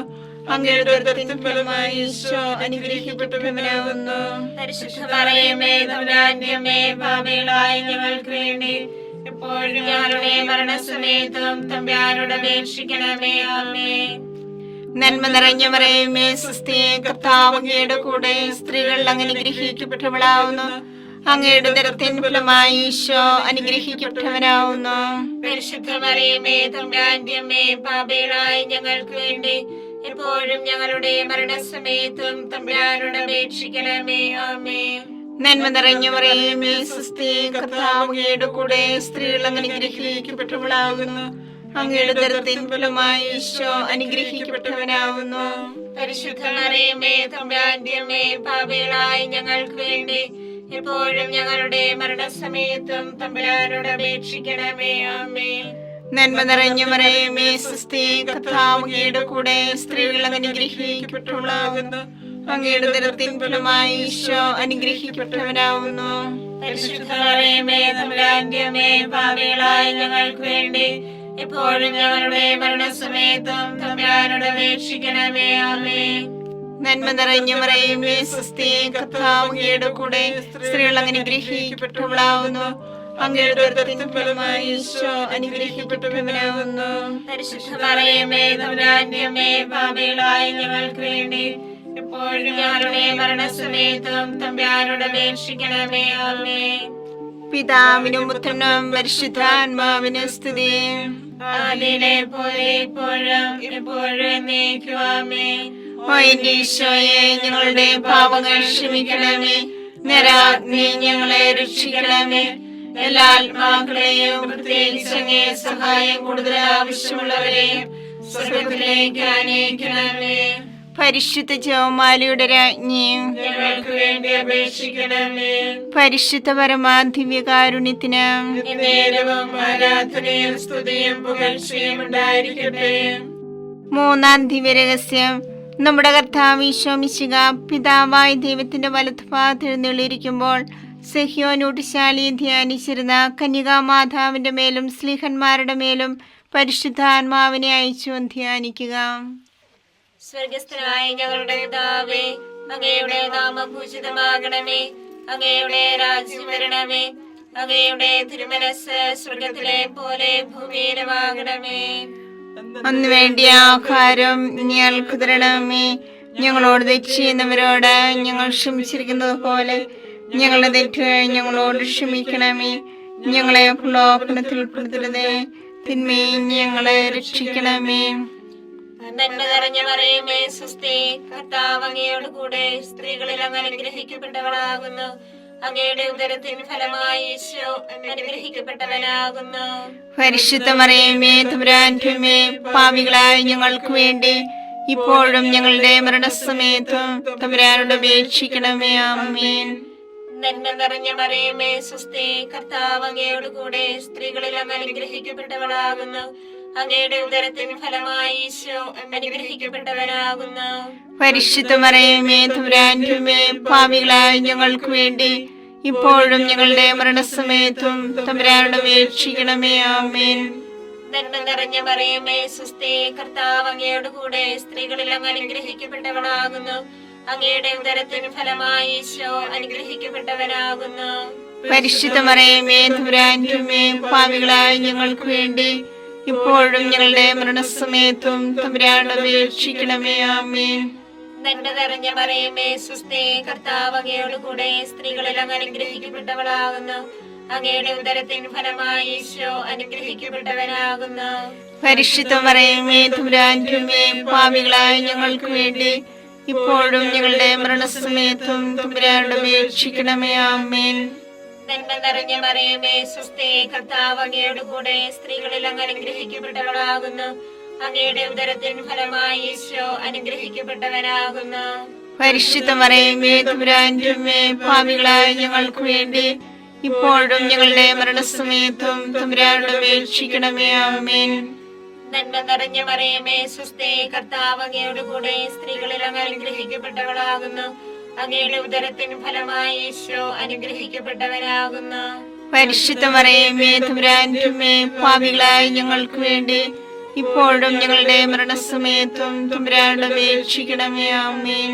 അങ്ങയുടെ ഉദരത്തിൻ ഫലമായി ഈശോ അനുഗ്രഹിക്കപ്പെട്ടവനാകുന്നു. പരിശുദ്ധ മറിയമേ തമ്പുരാന്റെ അമ്മേ, പാപികളായ ഞങ്ങൾക്ക് വേണ്ടി എപ്പോഴും ഞങ്ങളുടെ മരണസമയത്തും തമ്പുരാനോട് അപേക്ഷിക്കണമേ. ആമേൻ. നന്മ നിറഞ്ഞ മറിയമേ സ്വസ്തി, കർത്താവ് അങ്ങയുടെ കൂടെ, സ്ത്രീകൾ അങ്ങ് അനുഗ്രഹിക്കപ്പെട്ടവളാകുന്നു. അങ്ങയുടെ ഉദരത്തിൻ ഫലമായി ഈശോ അനുഗ്രഹിക്കപ്പെട്ടവനാകുന്നു. പരിശുദ്ധ മറിയമേ തമ്പുരാന്റെ അമ്മേ, പാപികളായ ഞങ്ങൾക്ക് വേണ്ടി എപ്പോഴും ഞങ്ങളുടെ മരണസമയത്തും തമ്പുരാനോട് അപേക്ഷിക്കണമേ. ആമേൻ. നന്മ നിറഞ്ഞ മറിയമേ സ്വസ്തി, കർത്താവ് അങ്ങയുടെ കൂടെ, സ്ത്രീകൾ അങ്ങ് അനുഗ്രഹിക്കപ്പെട്ടവളാകുന്നു. അങ്ങയുടെ ഉദരത്തിൻ ഫലമായി ഈശോ അനുഗ്രഹിക്കപ്പെട്ടവനാകുന്നു. പരിശുദ്ധ മറിയമേ തമ്പുരാന്റെ അമ്മേ, പാപികളായ ഞങ്ങൾക്ക് വേണ്ടി എപ്പോഴും ഞങ്ങളുടെ മരണസമയത്തും തമ്പുരാനോട് അപേക്ഷിക്കണമേ. ആമേൻ. നന്മ നിറഞ്ഞ മറിയമേ സ്വസ്തി, കർത്താവ് അങ്ങയുടെ കൂടെ, സ്ത്രീകൾ അങ്ങ് അനുഗ്രഹിക്കപ്പെട്ടവളാകുന്നു. അങ്ങയുടെ ഉദരത്തിൻ ഫലമായി ഈശോ അനുഗ്രഹിക്കപ്പെട്ടവനാകുന്നു. പരിശുദ്ധ മറിയമേ തമ്പുരാന്റെ അമ്മേ, പാപികളായ ഞങ്ങൾക്ക് വേണ്ടി എപ്പോഴും ഞങ്ങളുടെ മരണസമയത്തും തമ്പുരാനോട് അപേക്ഷിക്കണമേ. ആമേൻ. നന്മ നിറഞ്ഞ മറിയമേ സ്വസ്തി, കർത്താവ് അങ്ങയുടെ കൂടെ, സ്ത്രീകൾ അങ്ങ് അനുഗ്രഹിക്കപ്പെട്ടവളാകുന്നു. അങ്ങയുടെ ഉദരത്തിൻ ഫലമായി ഈശോ അനുഗ്രഹിക്കപ്പെട്ടവനാകുന്നു. പരിശുദ്ധ മറിയമേ തമ്പുരാന്റെ അമ്മേ, പാപികളായ ഞങ്ങൾക്ക് വേണ്ടി എപ്പോഴും ഞങ്ങളുടെ മരണസമയത്തും തമ്പുരാനോട് അപേക്ഷിക്കണമേ. ആമേൻ. പിതാവിനും പുത്രനും പരിശുദ്ധാത്മാവിനും സ്തുതി. ആദിയിലെ പോലെ ഇപ്പോഴും എപ്പോഴും എന്നേക്കും. ആമേൻ. ഓ എന്റെ ഈശോയെ, ഞങ്ങളുടെ പാപങ്ങൾ ക്ഷമിക്കണമേ. നരാഗ്നി ഞങ്ങളെ രക്ഷിക്കണമേ. എല്ലാ ആത്മാക്കളെയും, പ്രത്യേകിച്ച് അങ്ങേ സഹായം കൂടുതൽ ആവശ്യമുള്ളവരെയും സ്വർഗ്ഗത്തിലേക്ക് ആനയിക്കണമേ. പരിശുദ്ധ ജപമാലയുടെ രാജ്ഞിയും ഞങ്ങൾക്ക് വേണ്ടി അപേക്ഷിക്കണമേ. പരിശുദ്ധ പരമാദിവ്യകാരുണ്യത്തിന് നേരവും ആരാധനയും സ്തുതിയും പുകഴ്ചയും ഉണ്ടായിരിക്കട്ടെ. മൂന്നാം ദിവ്യരഹസ്യം. നമ്മുടെ കർത്താവ് ഈശോ മിശിഹ പിതാവായ ദൈവത്തിന്റെ വലത്തുഭാഗത്ത് എഴുന്നള്ളിയിരിക്കുമ്പോൾ സഹ്യോനൂട്ടുശാലിയെ ധ്യാനിച്ചിരുന്ന കന്യകാമാതാവിന്റെ മേലും സ്ലീഹന്മാരുടെ മേലും പരിശുദ്ധാത്മാവിനെ അയച്ചു ധ്യാനിക്കുക. സ്വർഗസ്ഥനായ ഞങ്ങളുടെ പിതാവേ, അങ്ങയുടെ നാമം പൂജിതമാകണമേ. അങ്ങയുടെ രാജ്യം വരണമേ. അങ്ങയുടെ തിരുമനസ്സ് സ്വർഗത്തിലെ പോലെ ഭൂമിയിലുമാകണമേ. അന്ന് വേണ്ടിയ ആഹാരം ഞങ്ങൾക്ക് തരണമേ. ഞങ്ങളോട് തെറ്റ് ചെയ്യുന്നവരോട് ഞങ്ങൾ ക്ഷമിച്ചിരിക്കുന്നത് പോലെ ഞങ്ങളുടെ തെറ്റുകൾ ഞങ്ങളോട് ക്ഷമിക്കണമേ. ഞങ്ങളെ പ്രലോഭനത്തിൽ ഉൾപ്പെടുത്തരുതേ, തിന്മയിൽ ഞങ്ങളെ രക്ഷിക്കണമേ. നന്മ നിറഞ്ഞ മറിയമേ സ്വസ്തി, കർത്താവ് അങ്ങയോട് കൂടെ, സ്ത്രീകളിൽ അങ്ങ് അനുഗ്രഹിക്കപ്പെട്ടവളാകുന്നു. അങ്ങയുടെ ഉദരത്തിൻ ഫലമായി ഈശോ അനുഗ്രഹിക്കപ്പെട്ടവനാകുന്നു. പരിശുദ്ധ മറിയമേ തമ്പുരാന്റെ അമ്മേ, പാപികളായ ഞങ്ങൾക്ക് വേണ്ടി ഇപ്പോഴും ഞങ്ങളുടെ മരണസമയത്തും തമ്പുരാനോട് അപേക്ഷിക്കണമേ. ആമേൻ. നന്മ നിറഞ്ഞ മറിയമേ സ്വസ്തി, കർത്താവ് അങ്ങയോട് കൂടെ, സ്ത്രീകളിൽ അങ്ങ് അനുഗ്രഹിക്കപ്പെട്ടവളാകുന്നു. അങ്ങയുടെ ഉദരത്തിൻ ഫലമായി ഈശോ അനുഗ്രഹിക്കപ്പെട്ടവനാകുന്നു. പരിശുദ്ധ മറിയമേ തമ്പുരാന്റെ അമ്മേ, പാപികളായ ഞങ്ങൾക്ക് വേണ്ടി ഇപ്പോഴും ഞങ്ങളുടെ മരണസമയത്തും തമ്പുരാനോട് അപേക്ഷിക്കണമേ. ആമേൻ. നന്മ നിറഞ്ഞ മറിയമേ സ്വസ്തി, കർത്താവ് അങ്ങയോട് കൂടെ, സ്ത്രീകളിൽ അങ്ങ് അനുഗ്രഹിക്കപ്പെട്ടവളാകുന്നു. അങ്ങയുടെ ഉദരത്തിൻ ഫലമായി ഈശോ അനുഗ്രഹിക്കപ്പെട്ടവനാകുന്നു. പരിശുദ്ധ മറിയമേ തമ്പുരാന്റെ അമ്മേ, പാപികളായ ഞങ്ങൾക്ക് വേണ്ടി ഇപ്പോഴും ഞങ്ങളുടെ മരണസമയത്തും തമ്പുരാനോട് അപേക്ഷിക്കണമേ. ആമേൻ. നന്മ നിറഞ്ഞ മറിയമേ സ്വസ്തി, കർത്താവ് അങ്ങയോട് കൂടെ, സ്ത്രീകളിൽ അങ്ങ് അനുഗ്രഹിക്കപ്പെട്ടവളാകുന്നു. അങ്ങയുടെ ഉദരത്തിൻ ഫലമായി ഈശോ അനുഗ്രഹിക്കപ്പെട്ടവനാകുന്നു. പരിശുദ്ധ മറിയമേ തമ്പുരാന്റെ അമ്മേ, പാപികളായ ഞങ്ങൾക്ക് വേണ്ടി ഇപ്പോഴും ഞങ്ങളുടെ മരണസമയത്തും തമ്പുരാനോട് അപേക്ഷിക്കണമേ. ആമേൻ. നന്മ നിറഞ്ഞ മറിയമേ സ്വസ്തി, കർത്താവ് അങ്ങയുടെ കൂടെ സ്ത്രീകളിൽ അങ്ങ് അനുഗ്രഹിക്കപ്പെട്ടവളാകുന്നു. അങ്ങയുടെ ഉദരത്തിൻ ഫലമായി ഈശോ അനുഗ്രഹിക്കപ്പെട്ടവനാകുന്നു. പരിശുദ്ധ മറിയമേ തമ്പുരാന്റെ അമ്മേ, പാപികളായ ഞങ്ങൾക്ക് വേണ്ടി ഇപ്പോഴും ഞങ്ങളുടെ മരണസമയത്തും തമ്പുരാനോട് അപേക്ഷിക്കണമേ. ആമേൻ. നന്മ നിറഞ്ഞ മറിയമേ സ്വസ്തി, കർത്താവ് അങ്ങയുടെ കൂടെ സ്ത്രീകളിൽ അങ്ങ് അനുഗ്രഹിക്കപ്പെട്ടവളാകുന്നു. അങ്ങയുടെ ഉദരത്തിൻ ഫലമായി ഈശോ അനുഗ്രഹിക്കപ്പെട്ടവനാകുന്നു. പരിശുദ്ധ മറിയമേ തമ്പുരാന്റെ അമ്മേ, പാപികളായ ഞങ്ങൾക്ക് വേണ്ടി ഇപ്പോഴും ഞങ്ങളുടെ മരണസമയത്തും തമ്പുരാനോട് അപേക്ഷിക്കണമേ. ആമേൻ.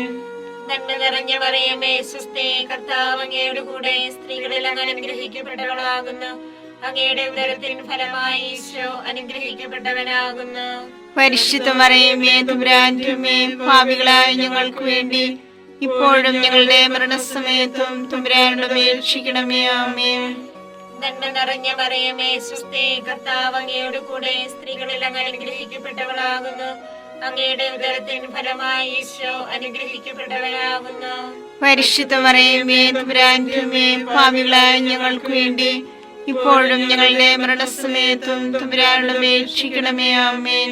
നന്മ നിറഞ്ഞ മറിയമേ സ്വസ്തി, കർത്താവ് അങ്ങയുടെ കൂടെ സ്ത്രീകളിൽ അങ്ങ് അനുഗ്രഹിക്കപ്പെട്ടവളാകുന്നു. അങ്ങയുടെ ഉദരത്തിൻ ഫലമായി ഈശോ അനുഗ്രഹിക്കപ്പെട്ടവനാകുന്നു. പരിശുദ്ധ മറിയമേ തമ്പുരാന്റെ അമ്മേ, പാപികളായ ഞങ്ങൾക്ക് വേണ്ടി ഇപ്പോഴും ഞങ്ങളുടെ മരണസമയത്തും തമ്പുരാനോട് അപേക്ഷിക്കണമേ. ആമേൻ. നന്മ നിറഞ്ഞ മറിയമേ സ്വസ്തി, കർത്താവ് അങ്ങയുടെ കൂടെ സ്ത്രീകളിൽ അങ്ങ് അനുഗ്രഹിക്കപ്പെട്ടവളാകുന്നു. അങ്ങയുടെ ഉദരത്തിൻ ഫലമായി ഈശോ അനുഗ്രഹിക്കപ്പെട്ടവനാകുന്നു. പരിശുദ്ധ മറിയമേ തമ്പുരാന്റെ അമ്മേ, പാപികളായ ഞങ്ങൾക്ക് വേണ്ടി ഇപ്പോഴും ഞങ്ങളുടെ മരണസമയത്തും തമ്പുരാനോട് അപേക്ഷിക്കണമേ. ആമേൻ.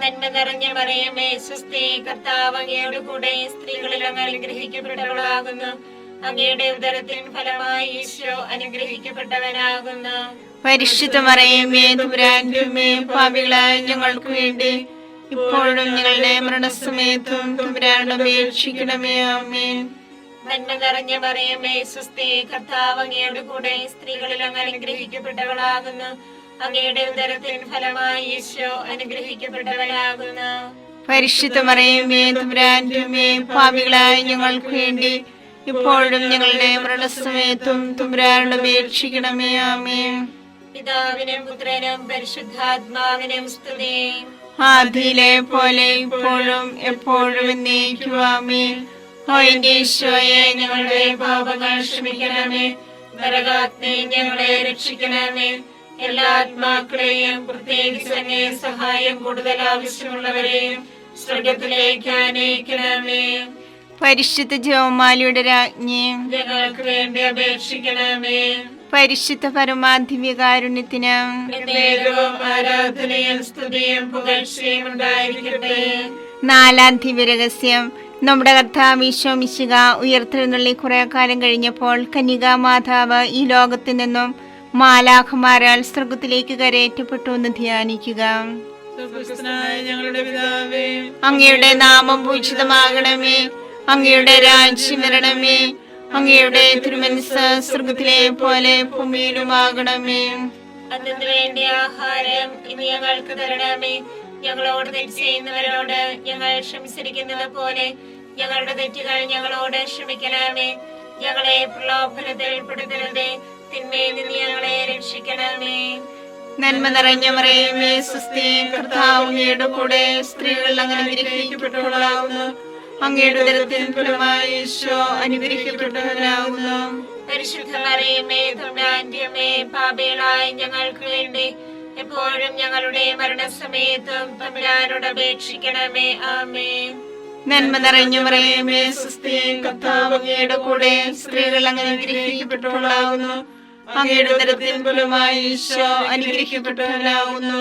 നന്മ നിറഞ്ഞ മറിയമേ സ്വസ്തി, കർത്താവ് അങ്ങയുടെ കൂടെ സ്ത്രീകളിൽ അങ്ങ് അനുഗ്രഹിക്കപ്പെട്ടവളാകുന്നു. അങ്ങയുടെ ഉദരത്തിൻ ഫലമായി ഈശോ അനുഗ്രഹിക്കപ്പെട്ടവനാകുന്നു. പരിശുദ്ധ മറിയമേ തമ്പുരാന്റെ അമ്മേ, പാപികളായ ഞങ്ങൾക്ക് വേണ്ടി ഇപ്പോഴും ഞങ്ങളുടെ മരണസമയത്തും തമ്പുരാനോട് അപേക്ഷിക്കണമേ. ആമേൻ. നന്മ നിറഞ്ഞ മറിയമേ സ്വസ്തി, കർത്താവ് അങ്ങയുടെ കൂടെ സ്ത്രീകളിൽ അങ്ങ് അനുഗ്രഹിക്കപ്പെട്ടവളാകുന്നു. അങ്ങയുടെ ഉദരത്തിൻ ഫലമായി ഈശോ അനുഗ്രഹിക്കപ്പെട്ടവനാകുന്നു. പരിശുദ്ധ മറിയമേ തമ്പുരാന്റെ അമ്മേ, പാപികളായ ഞങ്ങൾക്ക് വേണ്ടി ഇപ്പോഴും ഞങ്ങളുടെ മരണസമയത്തും തമ്പുരാനോട് അപേക്ഷിക്കണമേ. ആമേൻ. പിതാവിനും പുത്രനും പരിശുദ്ധാത്മാവിനും സ്തുതി. ആദിയിലെ പോലെ ഇപ്പോഴും എപ്പോഴും എന്നേക്കും. ആമേൻ. ഓ എന്റെ ഈശോയെ, ഞങ്ങളുടെ പാപങ്ങൾ ക്ഷമിക്കണമേ. നരകാഗ്നി ഞങ്ങളെ രക്ഷിക്കണമേ. എല്ലാ ആത്മാക്കളെയും പ്രത്യേകിച്ച് അങ്ങേ സഹായം കൂടുതൽ ആവശ്യമുള്ളവരെയും സ്വർഗത്തിലേക്ക് ആനയിക്കണമേ. പരിശുദ്ധ ജപമാലയുടെ രാജ്ഞി, ഞങ്ങൾക്ക് വേണ്ടി അപേക്ഷിക്കണമേ. പരിശുദ്ധ പരമാധിവ്യകാരുണ്യത്തിന് എന്നേരവും ആരാധനയും സ്തുതിയും പുകഴ്ചയും ഉണ്ടായിരിക്കട്ടെ. നാലാം ദിവ്യരഹസ്യം. നമ്മുടെ കർത്താവ് ഈശോ മിശിഹ ഉയർത്തെഴുന്നള്ളി കുറെ കാലം കഴിഞ്ഞപ്പോൾ കന്യകാ മാതാവ് ഈ ലോകത്തിൽ നിന്നും മാലാഖമാരാൽ സ്വർഗത്തിലേക്ക് കരയേറ്റപ്പെട്ടു എന്ന് ധ്യാനിക്കുക. ഞങ്ങളുടെ പിതാവേ, അങ്ങയുടെ നാമം പൂജിതമാകണമേ. അങ്ങയുടെ രാജ്യം വരണമേ. അങ്ങയുടെ തിരുമനസ്സ് സ്വർഗത്തിലെ പോലെ ഭൂമിയിലുമാകണമേ. അതിനു വേണ്ടി ആഹാരം ഇനി ഞങ്ങൾക്ക് തരണമേ. ഞങ്ങളോട് തെറ്റ് ചെയ്യുന്നവരോട് ഞങ്ങൾ ക്ഷമിച്ചിരിക്കുന്നത് പോലെ ഞങ്ങളുടെ തെറ്റുകൾ ഞങ്ങളോട് ക്ഷമിക്കണമേ. ഞങ്ങളെ പ്രലോഭനത്തിൽ ഉൾപ്പെടുത്തരുതേ, തിന്മയിൽ നിന്ന് ഞങ്ങളെ രക്ഷിക്കണമേ. നന്മ നിറഞ്ഞ മറിയമേ സ്വസ്തി, കർത്താവ് അങ്ങയുടെ കൂടെ സ്ത്രീകൾ അങ്ങ് അനുഗ്രഹിക്കപ്പെട്ടവളാകുന്നു. അങ്ങയുടെ ഉദരത്തിൻ ഫലമായി ഈശോ അനുഗ്രഹിക്കപ്പെട്ടവനാകുന്നു. പരിശുദ്ധ മറിയമേ തമ്പുരാന്റെ അമ്മേ, പാപികളായ ഞങ്ങൾക്ക് വേണ്ടി എപ്പോഴും ഞങ്ങളുടെ മരണസമയത്തും തമ്പുരാനോട് അപേക്ഷിക്കണമേ. ആമേൻ. നന്മ നിറഞ്ഞ മറിയമേ സ്വസ്തി, കർത്താവ് അങ്ങയുടെ കൂടെ സ്ത്രീകൾ അങ്ങ് അനുഗ്രഹിക്കപ്പെട്ടവളാകുന്നു. അങ്ങയുടെ ഉദരത്തിൻ ഫലമായി ഈശോ അനുഗ്രഹിക്കപ്പെട്ടവനാകുന്നു.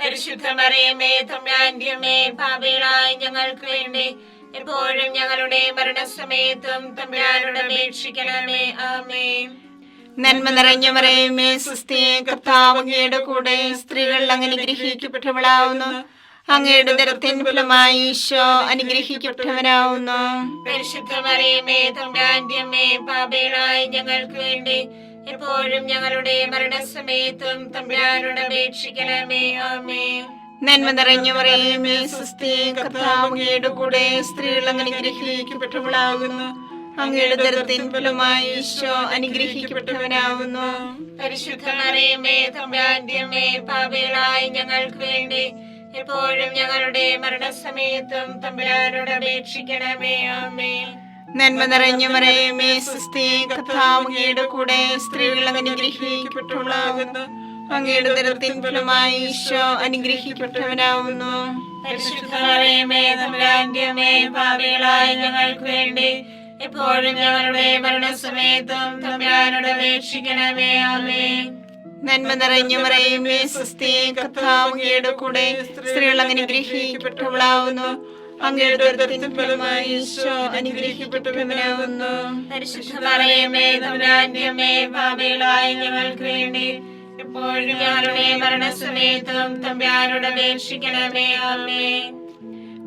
പരിശുദ്ധ മറിയമേ തമ്പുരാന്റെ അമ്മേ, പാപികളായ ഞങ്ങൾക്ക് വേണ്ടി എപ്പോഴും ഞങ്ങളുടെ മരണസമയത്തും തമ്പുരാനോട് അപേക്ഷിക്കണമേ. ആമേൻ. നന്മ നിറഞ്ഞ മറിയമേ സ്വസ്തി, കർത്താവ് അങ്ങയുടെ കൂടെ സ്ത്രീകൾ അങ്ങ് അനുഗ്രഹിക്കപ്പെട്ടവളാകുന്നു. അങ്ങയുടെ ഉദരത്തിൻ ഫലമായി ഈശോ അനുഗ്രഹിക്കപ്പെട്ടവനാകുന്നു. പരിശുദ്ധ മറിയമേ തമ്പുരാന്റെ അമ്മേ, പാപികളായ ഞങ്ങൾക്ക് വേണ്ടി എപ്പോഴും ഞങ്ങളുടെ മരണസമയത്തും തമ്പുരാനോട് അപേക്ഷിക്കണമേ. ആമേൻ. നന്മ നിറഞ്ഞ മറിയമേ സ്വസ്തി, കർത്താവ് അങ്ങയുടെ കൂടെ സ്ത്രീകൾ അങ്ങ് അനുഗ്രഹിക്കപ്പെട്ടവളാകുന്നു. അങ്ങയുടെ ഉദരത്തിൻ ഫലമായി ഈശോ അനുഗ്രഹിക്കപ്പെട്ടവനാകുന്നു. പരിശുദ്ധ മറിയമേ തമ്പുരാന്റെ അമ്മേ, പാപികളായ ഞങ്ങൾക്ക് വേണ്ടി എപ്പോഴും ഞങ്ങളുടെ മരണസമയത്തും തമ്പുരാനോട് അപേക്ഷിക്കണമേ. ആമേൻ. നന്മ നിറഞ്ഞ മറിയമേ സ്വസ്തി, കർത്താവ് അങ്ങയുടെ കൂടെ സ്ത്രീകൾ അങ്ങ് അനുഗ്രഹിക്കപ്പെട്ടവളാകുന്നു. അങ്ങയുടെ ഉദരത്തിൻ ഫലമായി ഈശോ അനുഗ്രഹിക്കപ്പെട്ടവനാവുന്നു. പരിശുദ്ധ മറിയമേ തമ്പുരാന്റെ അമ്മേ, പാപികളായ ഞങ്ങൾക്ക് വേണ്ടി എപ്പോഴും ഞങ്ങളുടെ മരണസമയത്തും തമ്പുരാനോട് അപേക്ഷിക്കണമേ. ആമേൻ. നന്മ നിറഞ്ഞ മറിയമേ സ്വസ്തി, കർത്താവ് അങ്ങയുടെ കൂടെ സ്ത്രീകൾ അനുഗ്രഹിക്കപ്പെട്ടവളാവുന്നു. അങ്ങയുടെ ഉദരത്തിൻ ഫലമായി ഈശോ അനുഗ്രഹിക്കപ്പെട്ടവനാവുന്നു. പരിശുദ്ധ മറിയമേ തമ്പുരാന്റെ അമ്മേ, പാപികളായ ഞങ്ങൾക്ക് വേണ്ടി എപ്പോഴും ഞങ്ങളുടെ മരണസമയത്തും തമ്പുരാനോട് അപേക്ഷിക്കണമേ. ആമേൻ.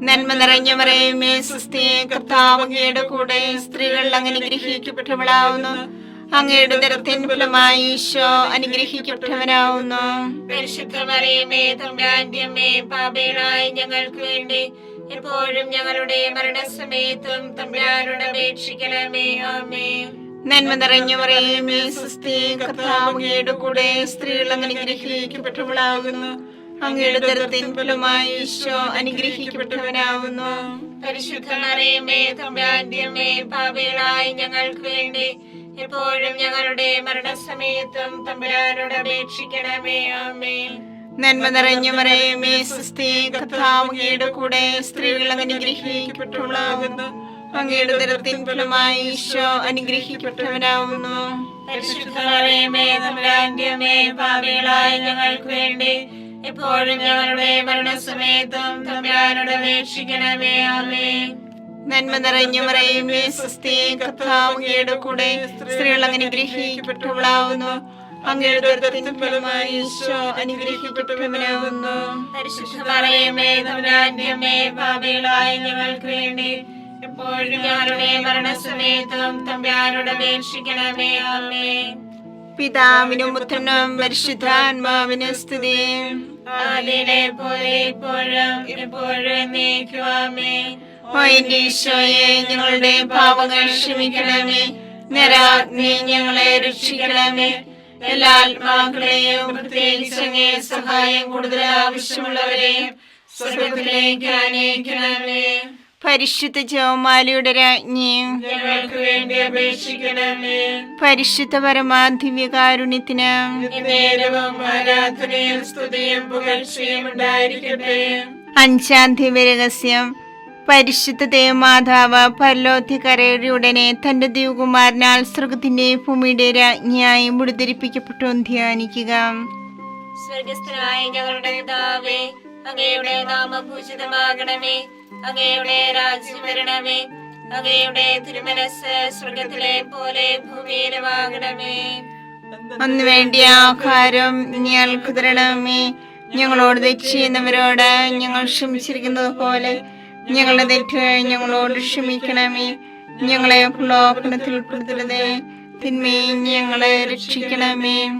നന്മ നിറഞ്ഞ മറിയമേ സ്വസ്തി, കർത്താവ് അങ്ങയുടെ കൂടെ സ്ത്രീകൾ അനുഗ്രഹിക്കപ്പെട്ടവളാവുന്നു. അങ്ങയുടെ ഉദരത്തിൻ ഫലമായി ഈശോ അനുഗ്രഹിക്കപ്പെട്ടവനാവുന്നു. പരിശുദ്ധ മറിയമേ തമ്പുരാന്റെ അമ്മേ, പാപികളായ ഞങ്ങൾക്ക് വേണ്ടി എപ്പോഴും ഞങ്ങളുടെ മരണസമയത്തും തമ്പുരാനോട് അപേക്ഷിക്കണമേ. ആമേൻ. നന്മ നിറഞ്ഞ മറിയമേ സ്വസ്തി, കർത്താവ് അങ്ങയുടെ കൂടെ സ്ത്രീകൾ അനുഗ്രഹിക്കപ്പെട്ടവളാകുന്നു. അങ്ങയുടെ ഉദരത്തിൻ ഫലമായി ഈശോ അനുഗ്രഹിക്കപ്പെട്ടവനാവുന്നു. പരിശുദ്ധ മറിയമേ തമ്പുരാന്റെ അമ്മേ, പാപികളായ ഞങ്ങൾക്ക് വേണ്ടി എപ്പോഴും ഞങ്ങളുടെ മരണസമയത്തും തമ്പുരാനോട് അപേക്ഷിക്കണമേ. ആമേൻ. നന്മ നിറഞ്ഞ മറിയമേ സ്വസ്തി, കർത്താവ് അങ്ങയുടെ കൂടെ സ്ത്രീകൾ അനുഗ്രഹിക്കപ്പെട്ടവളാകുന്നു. അങ്ങയുടെ ഉദരത്തിൻ ഫലമായി ഈശോ അനുഗ്രഹിക്കപ്പെട്ടവനാവുന്നു. പരിശുദ്ധ മറിയമേ തമ്പുരാന്റെ അമ്മേ, പാപികളായ ഞങ്ങൾക്ക് വേണ്ടി എപ്പോഴും ഞങ്ങളുടെ മരണസമയത്തും തമ്പുരാനോട് അപേക്ഷിക്കണമേ. ആമേൻ. നന്മ നിറഞ്ഞ മറിയമേ സ്വസ്തി, കർത്താവ് അങ്ങയുടെ കൂടെ സ്ത്രീകൾ അനുഗ്രഹിക്കപ്പെട്ടവളാവുന്നു. അങ്ങയുടെ ഉദരത്തിൻ ഫലമായി ഈശോ അനുഗ്രഹിക്കപ്പെട്ടവനാവുന്നു. പരിശുദ്ധ മറിയമേ തമ്പുരാന്റെ അമ്മേ, പാപികളായ ഞങ്ങൾക്ക് വേണ്ടി എപ്പോഴും ഞങ്ങളുടെ മരണസമയത്തും തമ്പുരാനോട് അപേക്ഷിക്കണമേ. ആമേൻ. പിതാവിനും പുത്രനും പരിശുദ്ധാത്മാവിനും സ്തുതി. ആദിയിലെ പോലെ ഇപ്പോഴും എപ്പോഴും എന്നേക്കും. ആമേൻ. ഓ എന്റെ ഈശോയെ, ഞങ്ങളുടെ പാപങ്ങൾ ക്ഷമിക്കണമേ. നരാഗ്നി ഞങ്ങളെ രക്ഷിക്കണമേ. എല്ലാ ആത്മാക്കളെയും പ്രത്യേകിച്ച് അങ്ങേ സഹായം കൂടുതൽ ആവശ്യമുള്ളവരെയും സ്വർഗ്ഗത്തിലേക്ക് ആനയിക്കണമേ. പരിശുദ്ധ ജപമാലയുടെ രാജ്ഞിയും ഞങ്ങൾക്ക് വേണ്ടി അപേക്ഷിക്കണമേ. പരിശുദ്ധ പരമാദിവ്യകാരുണ്യത്തിന് നേരവും ആരാധനയും സ്തുതിയും പുകഴ്ചയും ഉണ്ടായിരിക്കട്ടെ. അഞ്ചാം ദിവ്യരഹസ്യം. പരിശുദ്ധ ദേവമാതാവ് പരലോകത്തിക്കരയുടെ ഉടനെ തന്റെ ദിവകുമാരനാൽ സ്വർഗത്തിന്റെ ഭൂമിയുടെ രാജ്ഞിയായി മുടിധരിപ്പിക്കപ്പെട്ടു ധ്യാനിക്കുക. സ്വർഗസ്ഥനായ ഞങ്ങളുടെ പിതാവേ, അങ്ങയുടെ നാമം പൂജിതമാകണമേ. അങ്ങയുടെ രാജ്യം വരണമേ. അങ്ങയുടെ തിരുമനസ് സ്വർഗത്തിലെ പോലെ ഭൂമിയിലുമാകണമേ. അന്ന് വേണ്ടിയ ആഹാരം ഞങ്ങൾക്ക് തരണമേ. ഞങ്ങളോട് തെറ്റ് ചെയ്യുന്നവരോട് ഞങ്ങൾ ക്ഷമിച്ചിരിക്കുന്നത് പോലെ ഞങ്ങളുടെ തെറ്റുകൾ ഞങ്ങളോട് ക്ഷമിക്കണമേ. ഞങ്ങളെ പ്രലോഭനത്തിൽ ഉൾപ്പെടുത്തരുതേ, തിന്മയിൽ ഞങ്ങളെ രക്ഷിക്കണമേ.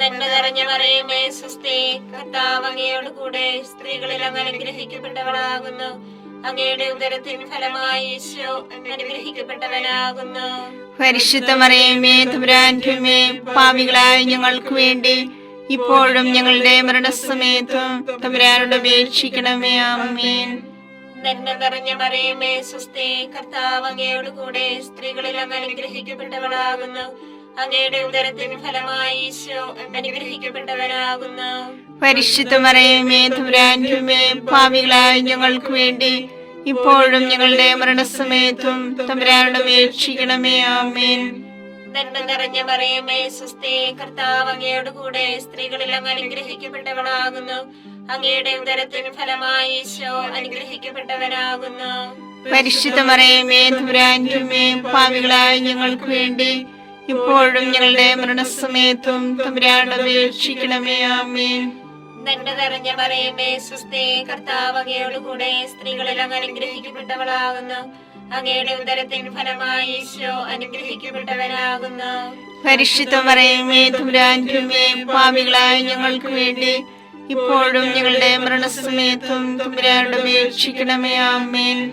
നന്മ നിറഞ്ഞ മറിയമേ സ്വസ്തി, കർത്താവ് അങ്ങയോട് കൂടെ സ്ത്രീകളിൽ അങ്ങ് അനുഗ്രഹിക്കപ്പെട്ടവളാകുന്നു. അങ്ങയുടെ ഉദരത്തിൻ ഫലമായി ഈശോ അനുഗ്രഹിക്കപ്പെട്ടവനാകുന്നു. പരിശുദ്ധ മറിയമേ തമ്പുരാന്റെ അമ്മേ, പാപികളായ ഞങ്ങൾക്ക് വേണ്ടി ഇപ്പോഴും ഞങ്ങളുടെ മരണസമയത്തും തമ്പുരാനോട് അപേക്ഷിക്കണമേ. ആമേൻ. നന്മ നിറഞ്ഞ മറിയമേ സ്വസ്തി, കർത്താവ് അങ്ങയോട് കൂടെ സ്ത്രീകളിൽ അങ്ങ് അനുഗ്രഹിക്കപ്പെട്ടവളാകുന്നു. അങ്ങയുടെ ഉദരത്തിൻ ഫലമായി ഈശോ അനുഗ്രഹിക്കപ്പെട്ടവനാകുന്നു. പരിശുദ്ധ മറിയമേ തമ്പുരാന്റെ അമ്മേ, പാപികളായ ഞങ്ങൾക്ക് വേണ്ടി ഇപ്പോഴും ഞങ്ങളുടെ മരണസമയത്തും തമ്പുരാനോട് അപേക്ഷിക്കണമേ. ആമേൻ. നന്മ നിറഞ്ഞ മറിയമേ സ്വസ്തി, കർത്താവ് അങ്ങയോട് കൂടെ സ്ത്രീകളിൽ അങ്ങ് അനുഗ്രഹിക്കപ്പെട്ടവളാകുന്നു. അങ്ങയുടെ ഉദരത്തിൻ ഫലമായി ഈശോ അനുഗ്രഹിക്കപ്പെട്ടവനാകുന്നു. പരിശുദ്ധ മറിയമേ തമ്പുരാന്റെ അമ്മേ, പാപികളായ ഞങ്ങൾക്ക് വേണ്ടി ഇപ്പോഴും ഞങ്ങളുടെ മരണസമയത്തും തമ്പുരാനോട് അപേക്ഷിക്കണമേ. ആമേൻ. നന്മ നിറഞ്ഞ മറിയമേ സ്വസ്തി, കർത്താവ് അങ്ങയോട് കൂടെ സ്ത്രീകളിൽ അങ്ങ് അനുഗ്രഹിക്കപ്പെട്ടവളാകുന്നു. അങ്ങയുടെ ഉദരത്തിൻ ഫലമായി ഈശോ അനുഗ്രഹിക്കപ്പെട്ടവനാകുന്നു. പരിശുദ്ധ മറിയമേ തമ്പുരാന്റെ അമ്മേ, പാപികളായ ഞങ്ങൾക്ക് വേണ്ടി ഇപ്പോഴും ഞങ്ങളുടെ മരണസമയത്തും തമ്പുരാനോട് അപേക്ഷിക്കണമേ. ആമേൻ.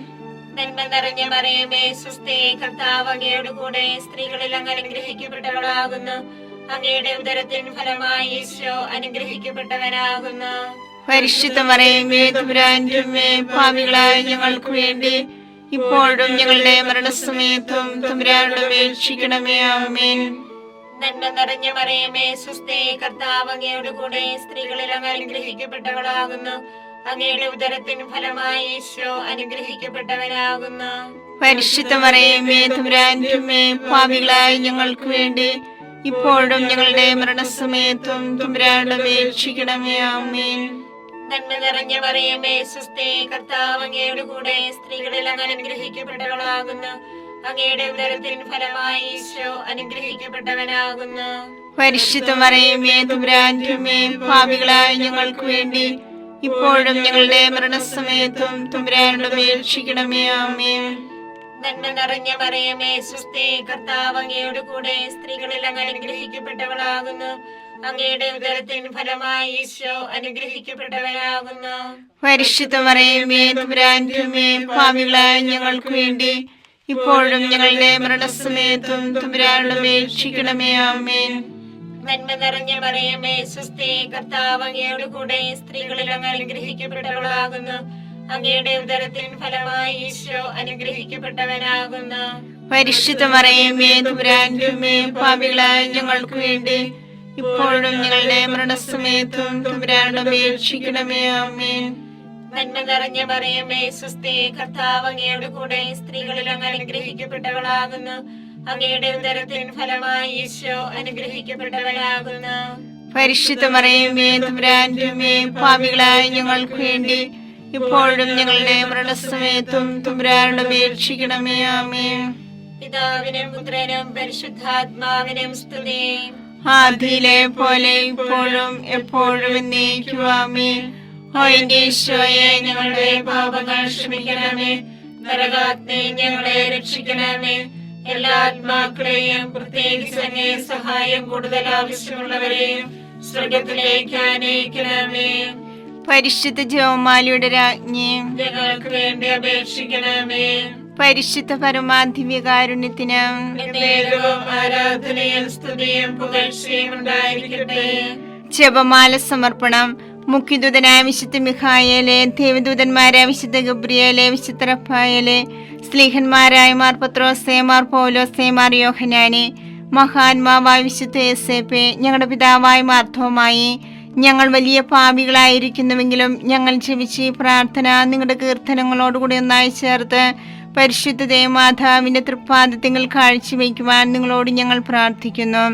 നന്മ നിറഞ്ഞ മറിയമേ സ്വസ്തി, കർത്താവ് അങ്ങയോട് കൂടെ സ്ത്രീകളിൽ അങ്ങ് അനുഗ്രഹിക്കപ്പെട്ടവളാകുന്നു. അങ്ങയുടെ ഉദരത്തിൻ ഫലമായി ഈശോ അനുഗ്രഹിക്കപ്പെട്ടവനാകുന്നു. പരിശുദ്ധ മറിയമേ തമ്പുരാന്റെ അമ്മേ, പാപികളായ ഞങ്ങൾക്ക് വേണ്ടി ഇപ്പോഴും ഞങ്ങളുടെ മരണസമയത്തും തമ്പുരാനോട് അപേക്ഷിക്കണമേ. ആമേൻ. നന്മ നിറഞ്ഞ മറിയമേ സുസ്ഥേ, കർത്താവ് അങ്ങയുടെ കൂടെ സ്ത്രീകളിൽ അങ്ങ് അനുഗ്രഹിക്കപ്പെട്ടവളാകുന്നു. അങ്ങയുടെ ഉദരത്തിൻ ഫലമായി ഈശോ അനുഗ്രഹിക്കപ്പെട്ടവനാകുന്നു. പരിശുദ്ധ മറിയമേ തമ്പുരാന്റെ അമ്മേ, പാപികളായ ഞങ്ങൾക്ക് വേണ്ടി ഇപ്പോഴും ഞങ്ങളുടെ മരണസമയത്തും തമ്പുരാനോട് അപേക്ഷിക്കണമേ. ആമേൻ. നന്മ നിറഞ്ഞ മറിയമേ സുസ്ഥേ, കർത്താവ് അങ്ങയുടെ കൂടെ സ്ത്രീകളിൽ അങ്ങ് അനുഗ്രഹിക്കപ്പെട്ടവളാകുന്നു. അങ്ങയുടെ ഉദരത്തിൻ ഫലമായി ഈശോ അനുഗ്രഹിക്കപ്പെട്ടവനാകുന്നു. പരിശുദ്ധ മറിയമേ തമ്പുരാന്റെ അമ്മേ, പാപികളായ ഞങ്ങൾക്ക് വേണ്ടി ഇപ്പോഴും ഞങ്ങളുടെ മരണസമയത്തും തമ്പുരാനോട് അപേക്ഷിക്കണമേ. ആമേൻ. നന്മ നിറഞ്ഞ മറിയമേ സുസ്ഥേ, കർത്താവ് അങ്ങയുടെ കൂടെ സ്ത്രീകളിൽ അങ്ങ് അനുഗ്രഹിക്കപ്പെട്ടവളാകുന്നു. അങ്ങയുടെ ഉദരത്തിൻ ഫലമായി ഈശോ അനുഗ്രഹിക്കപ്പെട്ടവനാകുന്നു. പരിശുദ്ധ മറിയമേ തമ്പുരാന്റെ അമ്മേ, പാപികളായ ഞങ്ങൾക്ക് വേണ്ടി ഇപ്പോഴും ഞങ്ങളുടെ മരണസമയത്തും തമ്പുരാനോട് അപേക്ഷിക്കണമേ. ആമേൻ. നന്മ നിറഞ്ഞ മറിയമേ സുസ്ഥേ, കർത്താവ് അങ്ങയുടെ കൂടെ സ്ത്രീകളിൽ അങ്ങ് അനുഗ്രഹിക്കപ്പെട്ടവളാകുന്നു. അങ്ങയുടെ ഉദരത്തിൻ ഫലമായി ഈശോ അനുഗ്രഹിക്കപ്പെട്ടവനാകുന്നു. പരിശുദ്ധ മറിയമേ തമ്പുരാന്റെ അമ്മേ, പാപികളായ ഞങ്ങൾക്ക് വേണ്ടി ഇപ്പോഴും ഞങ്ങളുടെ മരണസമയത്തും തമ്പുരാനോട് അപേക്ഷിക്കണമേ. ആമേൻ. നന്മ നിറഞ്ഞ മറിയമേ സുസ്ഥേ, കർത്താവ് അങ്ങയുടെ കൂടെ സ്ത്രീകളിൽ അങ്ങ് അനുഗ്രഹിക്കപ്പെട്ടവളാകുന്നു. അങ്ങയുടെ ഉദരത്തിൻ ഫലമായി ഈശോ അനുഗ്രഹിക്കപ്പെട്ടവനാകുന്നു. പരിശുദ്ധ മറിയമേ തമ്പുരാന്റെ അമ്മേ, പാപികളായ ഞങ്ങൾക്ക് വേണ്ടി ഇപ്പോഴും ഞങ്ങളുടെ മരണസമയത്തും തമ്പുരാനോട് അപേക്ഷിക്കണമേ. ആമേൻ. പിതാവിനും പുത്രനും പരിശുദ്ധാത്മാവിനും സ്തുതി. ആദിയിലെ പോലെ ഇപ്പോഴും എപ്പോഴും എന്നേക്കും. ആമേൻ. ഓ എന്റെ ഈശോയെ, ഞങ്ങളുടെ പാപങ്ങൾ ക്ഷമിക്കണമേ. നരകാഗ്നി ഞങ്ങളെ രക്ഷിക്കണമേ. എല്ലാ ആത്മാക്കളെയും പ്രത്യേകിച്ച് അങ്ങേ സഹായം കൂടുതൽ ആവശ്യമുള്ളവരെയും സ്വർഗത്തിലേക്ക് ആനയിക്കണമേ. പരിശുദ്ധ ജപമാലയുടെ രാജ്ഞി, ഞങ്ങൾക്ക് വേണ്ടി അപേക്ഷിക്കണമേ. പരിശുദ്ധ പരമാധിവ്യകാരുണ്യത്തിന് എന്നേരവും ആരാധനയും സ്തുതിയും പുകഴ്ചയും ഉണ്ടായിരിക്കട്ടെ. ജപമാല സമർപ്പണം. മുഖ്യദൂതനായ വിശുദ്ധ മിഖായേലെ, ദേവദൂതന്മാരായ വിശുദ്ധ ഗബ്രിയേലെ, വിശുദ്ധ റഫായേലെ, സ്ലീഹന്മാരായ മാർ പത്രോസേ, മാർ പൗലോസേ, മാർ യോഹന്നാനെ, മഹാത്മാവായ വിശുദ്ധ യേസേപ്പേ, ഞങ്ങളുടെ പിതാവായ മാർത്തോമായി, ഞങ്ങൾ വലിയ പാപികളായിരിക്കുന്നുവെങ്കിലും ഞങ്ങൾ ജപിച്ച് ഈ പ്രാർത്ഥന നിങ്ങളുടെ കീർത്തനങ്ങളോടുകൂടി ഒന്നായി ചേർത്ത് പരിശുദ്ധ ദേവമാതാവിന്റെ തൃപ്പാദത്തിൽ കാഴ്ചവെക്കുവാൻ നിങ്ങളോട് ഞങ്ങൾ പ്രാർത്ഥിക്കുന്നു.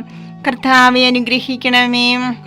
കർത്താവെ അനുഗ്രഹിക്കണമേ.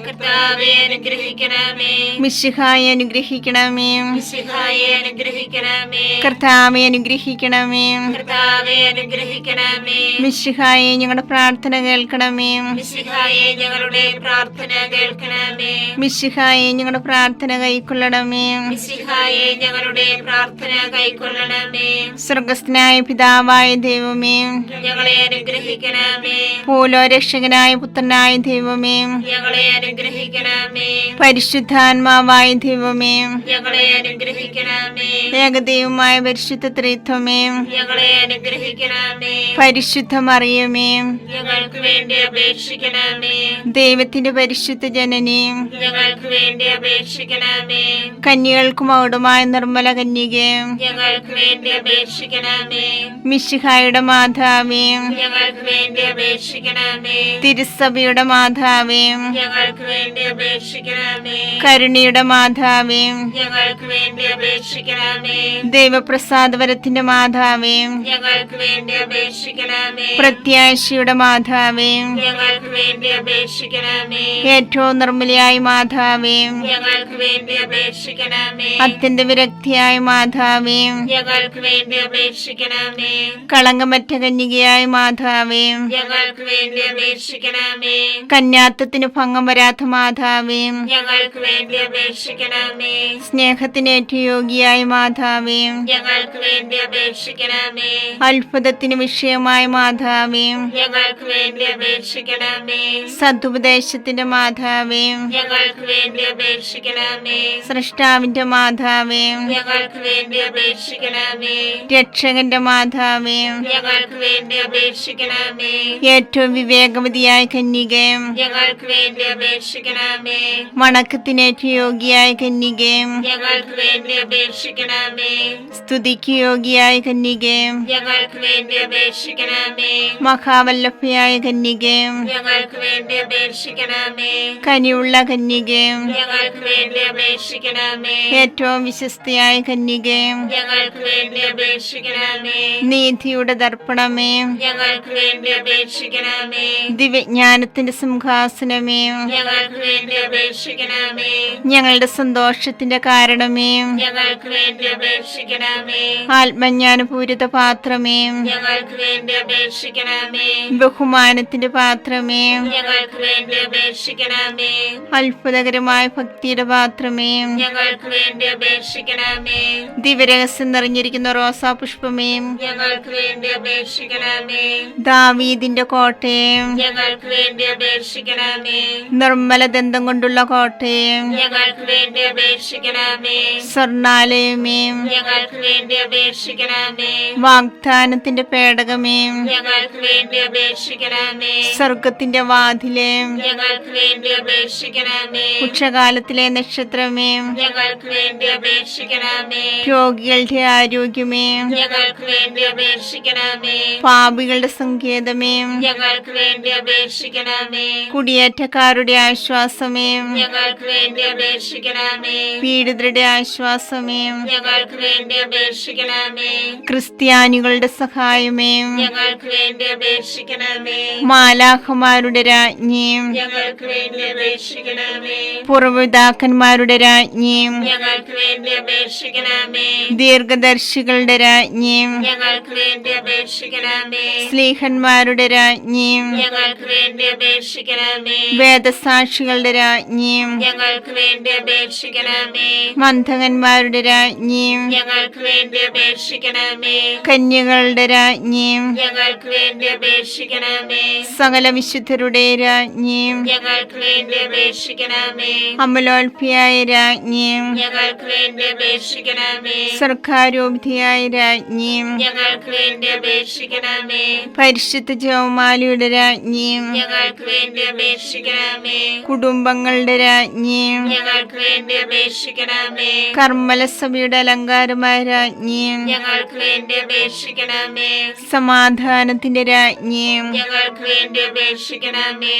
കർത്താവേ അനുഗ്രഹിക്കണമേ. മിശിഹായെ അനുഗ്രഹിക്കണമേ. മിശിഹായെ അനുഗ്രഹിക്കണമേ. കർത്താവെ അനുഗ്രഹിക്കണമേ. കർത്താവേ അനുഗ്രഹിക്കണമേ. മിശിഹായെ ഞങ്ങളുടെ പ്രാർത്ഥന കേൾക്കണമേ. മിശിഹായെ ഞങ്ങളുടെ പ്രാർത്ഥന കേൾക്കണമേ. മിശിഹായെ ഞങ്ങളുടെ പ്രാർത്ഥന കൈക്കൊള്ളണമേ. മിശിഹായെ ഞങ്ങളുടെ പ്രാർത്ഥന കൈക്കൊള്ളണമേ. സ്വർഗസ്ഥനായ പിതാവായ ദൈവമേ, ഞങ്ങളെ അനുഗ്രഹിക്കണമേ. പൂലോരക്ഷകനായ പുത്രനായ ദൈവമേ, ഞങ്ങളെ അനുഗ്രഹിക്കണമേ. പരിശുദ്ധാത്മാവായ ദൈവമേ, ഞങ്ങളെ അനുഗ്രഹിക്കണമേ. ഏകദൈവമായ പരിശുദ്ധ ത്രിത്വമേ, ഞങ്ങളെ അനുഗ്രഹിക്കണമേ. പരിശുദ്ധ മറിയമേ, ഞങ്ങൾക്ക് വേണ്ടി അപേക്ഷിക്കണമേ. ദൈവത്തിന്റെ പരിശുദ്ധ ജനനി, ഞങ്ങൾക്ക് വേണ്ടി അപേക്ഷിക്കണമേ. കന്യകൾക്ക് മകുടമായ നിർമ്മല കന്യകേ, ഞങ്ങൾക്ക് വേണ്ടി അപേക്ഷിക്കണമേ. മിശിഹായുടെ മാതാവേ, ഞങ്ങൾക്ക് വേണ്ടി അപേക്ഷിക്കണമേ. തിരുസഭയുടെ മാതാവേ, ഞങ്ങൾക്ക് വേണ്ടി അപേക്ഷിക്കണമേ. കരുണയുടെ മാതാവേ, ഞങ്ങൾക്ക് വേണ്ടി അപേക്ഷിക്കണമേ. ദൈവപ്രസാദവരത്തിന്റെ മാതാവേ, ഞങ്ങൾക്ക് വേണ്ടി അപേക്ഷിക്കണമേ. പ്രത്യാശയുടെ മാതാവേ, ഞങ്ങൾക്ക് വേണ്ടി അപേക്ഷിക്കണമേ. ഏറ്റവും നിർമ്മലയായ മാതാവേ, ഞങ്ങൾക്ക് വേണ്ടി അപേക്ഷിക്കണമേ. അത്യന്ത വിരക്തിയായ മാതാവേ, ഞങ്ങൾക്ക് വേണ്ടി അപേക്ഷിക്കണമേ. കളങ്കമറ്റ കന്യകയായ മാതാവേ, ഞങ്ങൾക്ക് വേണ്ടി അപേക്ഷിക്കണമേ. കന്യാത്വത്തിന് ഭംഗം വരാത്ത മാതാവേ, ഞങ്ങൾക്ക് വേണ്ടി അപേക്ഷിക്കണമേ. സ്നേഹത്തിന് ഏറ്റവും യോഗ്യയായ മാതാവേ, ഞങ്ങൾക്ക് വേണ്ടി അപേക്ഷിക്കണമേ. അത്ഭുതത്തിന് വിഷയമായ മാതാവേ, ഞങ്ങൾക്ക് വേണ്ടി അപേക്ഷിക്കണമേ. സതുപദേശത്തിന്റെ മാതാവേ, ഞങ്ങൾക്ക് വേണ്ടി അപേക്ഷിക്കണമേ. സൃഷ്ടാവിന്റെ മാതാവേ, ഞങ്ങൾക്ക് വേണ്ടി അപേക്ഷിക്കണമേ. രക്ഷകന്റെ മാതാവേ, ഞങ്ങൾക്ക് വേണ്ടി അപേക്ഷിക്കണമേ. ഏറ്റവും വിവേകവതിയായ കന്യകേ, ഞങ്ങൾക്ക് വേണ്ടി അപേക്ഷിക്കണമേ. വണക്കത്തിനേറ്റ യോഗ്യയായ കന്യകേ, ഞങ്ങൾക്ക് വേണ്ടി അപേക്ഷിക്കണമേ. സ്തുതിക്ക് യോഗ്യയായ കന്യകേ, ഞങ്ങൾക്ക് വേണ്ടി അപേക്ഷിക്കണമേ. മഹാവല്ലഭയായ കന്യകേ, ഞങ്ങൾക്ക് വേണ്ടി അപേക്ഷിക്കണമേ. കനിയുള്ള കന്യകേ, ഞങ്ങൾക്ക് വേണ്ടി അപേക്ഷിക്കണമേ. ഏറ്റവും വിശ്വസ്തയായ കന്യകേ, ഞങ്ങൾക്ക് വേണ്ടി അപേക്ഷിക്കണമേ. നീതിയുടെ ദർപ്പണമേ, ഞങ്ങൾക്ക് വേണ്ടി അപേക്ഷിക്കണമേ. ദിവ്യജ്ഞാനത്തിന്റെ സിംഹാസനമേ, ഞങ്ങൾക്ക് വേണ്ടി അപേക്ഷിക്കണമേ. ഞങ്ങളുടെ സന്തോഷത്തിന്റെ കാരണമേ, ഞങ്ങൾക്ക് വേണ്ടി അപേക്ഷിക്കണമേ. ആത്മജ്ഞാനപൂരിത പാത്രമേ, ഞങ്ങൾക്ക് വേണ്ടി അപേക്ഷിക്കണമേ. ബഹുമാനത്തിന്റെ പാത്രമേ, ഞങ്ങൾക്ക് വേണ്ടി അപേക്ഷിക്കണമേ. അത്ഭുതകരമായ ഭക്തിയുടെ പാത്രമേ, ഞങ്ങൾക്ക് വേണ്ടി അപേക്ഷിക്കണമേ. ദിവ്യരഹസ്യം നിറഞ്ഞിരിക്കുന്ന റോസാ പുഷ്പമേ, ഞങ്ങൾക്ക് വേണ്ടി അപേക്ഷിക്കണമേ. ദാവീദിന്റെ കോട്ടയെ, ഞങ്ങൾക്ക് വേണ്ടി അപേക്ഷിക്കണമേ. നിർമ്മല ദന്തം കൊണ്ടുള്ള കോട്ടയെ, ഞങ്ങൾക്ക് വേണ്ടി അപേക്ഷിക്കണമേ. സ്വർണാലയമേ, ഞങ്ങൾക്ക് വേണ്ടി അപേക്ഷിക്കണമേ. വാഗ്ദാനത്തിന്റെ പേടകമേ, ഞങ്ങൾക്ക് വേണ്ടി അപേക്ഷിക്കണമേ. സ്വർഗത്തിന്റെ വാതിലെ, ഞങ്ങൾക്ക് വേണ്ടി അപേക്ഷിക്കണമേ. ഉച്ചകാലത്തിലെ നക്ഷത്രമേ, ഞങ്ങൾക്ക് വേണ്ടി അപേക്ഷിക്കണമേ. രോഗികളുടെ ആരോഗ്യമേ, ഞങ്ങൾക്ക് വേണ്ടി അപേക്ഷിക്കണമേ. പാപികളുടെ സങ്കേതമേ, ഞങ്ങൾക്ക് വേണ്ടി അപേക്ഷിക്കണമേ. കുടിയേറ്റക്കാരുടെ ആശ്വാസമേ, ഞങ്ങൾക്ക് വേണ്ടി അപേക്ഷിക്കണമേ. പീഡിതരുടെ ആശ്വാസമേ, ഞങ്ങൾക്ക് വേണ്ടി അപേക്ഷിക്കണമേ. ക്രിസ്ത്യാനികളുടെ സഹായമേ, ഞങ്ങൾക്ക് വേണ്ടി അപേക്ഷിക്കണമേ. മാലാഖമാരുടെ രാജ്ഞി, ഞങ്ങൾക്ക് വേണ്ടി അപേക്ഷിക്കണമേ. പൂർവ്വപിതാക്കന്മാരുടെ രാജ്ഞി, ഞങ്ങൾക്ക് വേണ്ടി അപേക്ഷിക്കണമേ. ദീർഘദർശികളുടെ രാജ്ഞി, ഞങ്ങൾക്ക് വേണ്ടി അപേക്ഷിക്കണമേ. സ്ലീഹന്മാരുടെ രാജ്ഞി, ഞങ്ങൾക്ക് വേണ്ടി അപേക്ഷിക്കണമേ. വേദസാക്ഷികളുടെ രാജ്ഞി, ഞങ്ങൾക്ക് വേണ്ടി അപേക്ഷിക്കണമേ. മന്ധകന്മാരുടെ രാജ്ഞി, ഞങ്ങൾക്ക് വേണ്ടി അപേക്ഷിക്കണമേ. കന്യകളുടെ രാജ്ഞി, ഞങ്ങൾക്ക് വേണ്ടി അപേക്ഷിക്കണമേ. സകല വിശുദ്ധരുടെ രാജ്ഞി, ഞങ്ങൾക്ക് വേണ്ടി അപേക്ഷിക്കണമേ. അമലോൽപിയായ രാജ്ഞി, ഞങ്ങൾക്ക് വേണ്ടി അപേക്ഷിക്കണമേ. സർക്കാരോപിധിയായ രാജ്ഞി, ഞങ്ങൾക്ക് വേണ്ടി അപേക്ഷിക്കണമേ. പരിശുദ്ധ ജവമാലയുടെ രാജ്ഞി, ഞങ്ങൾക്ക് വേണ്ടി അപേക്ഷിക്കണമേ. കുടുംബങ്ങളുടെ രാജ്ഞി, ഞങ്ങൾക്ക് വേണ്ടി അപേക്ഷിക്കണമേ. കർമ്മലസഭയുടെ അലങ്കാരമായ രാജ്ഞി, ഞങ്ങൾക്ക് വേണ്ടി അപേക്ഷിക്കണമേ. സമാധാനത്തിന്റെ രാജ്ഞി, ഞങ്ങൾക്ക് വേണ്ടി അപേക്ഷിക്കണമേ.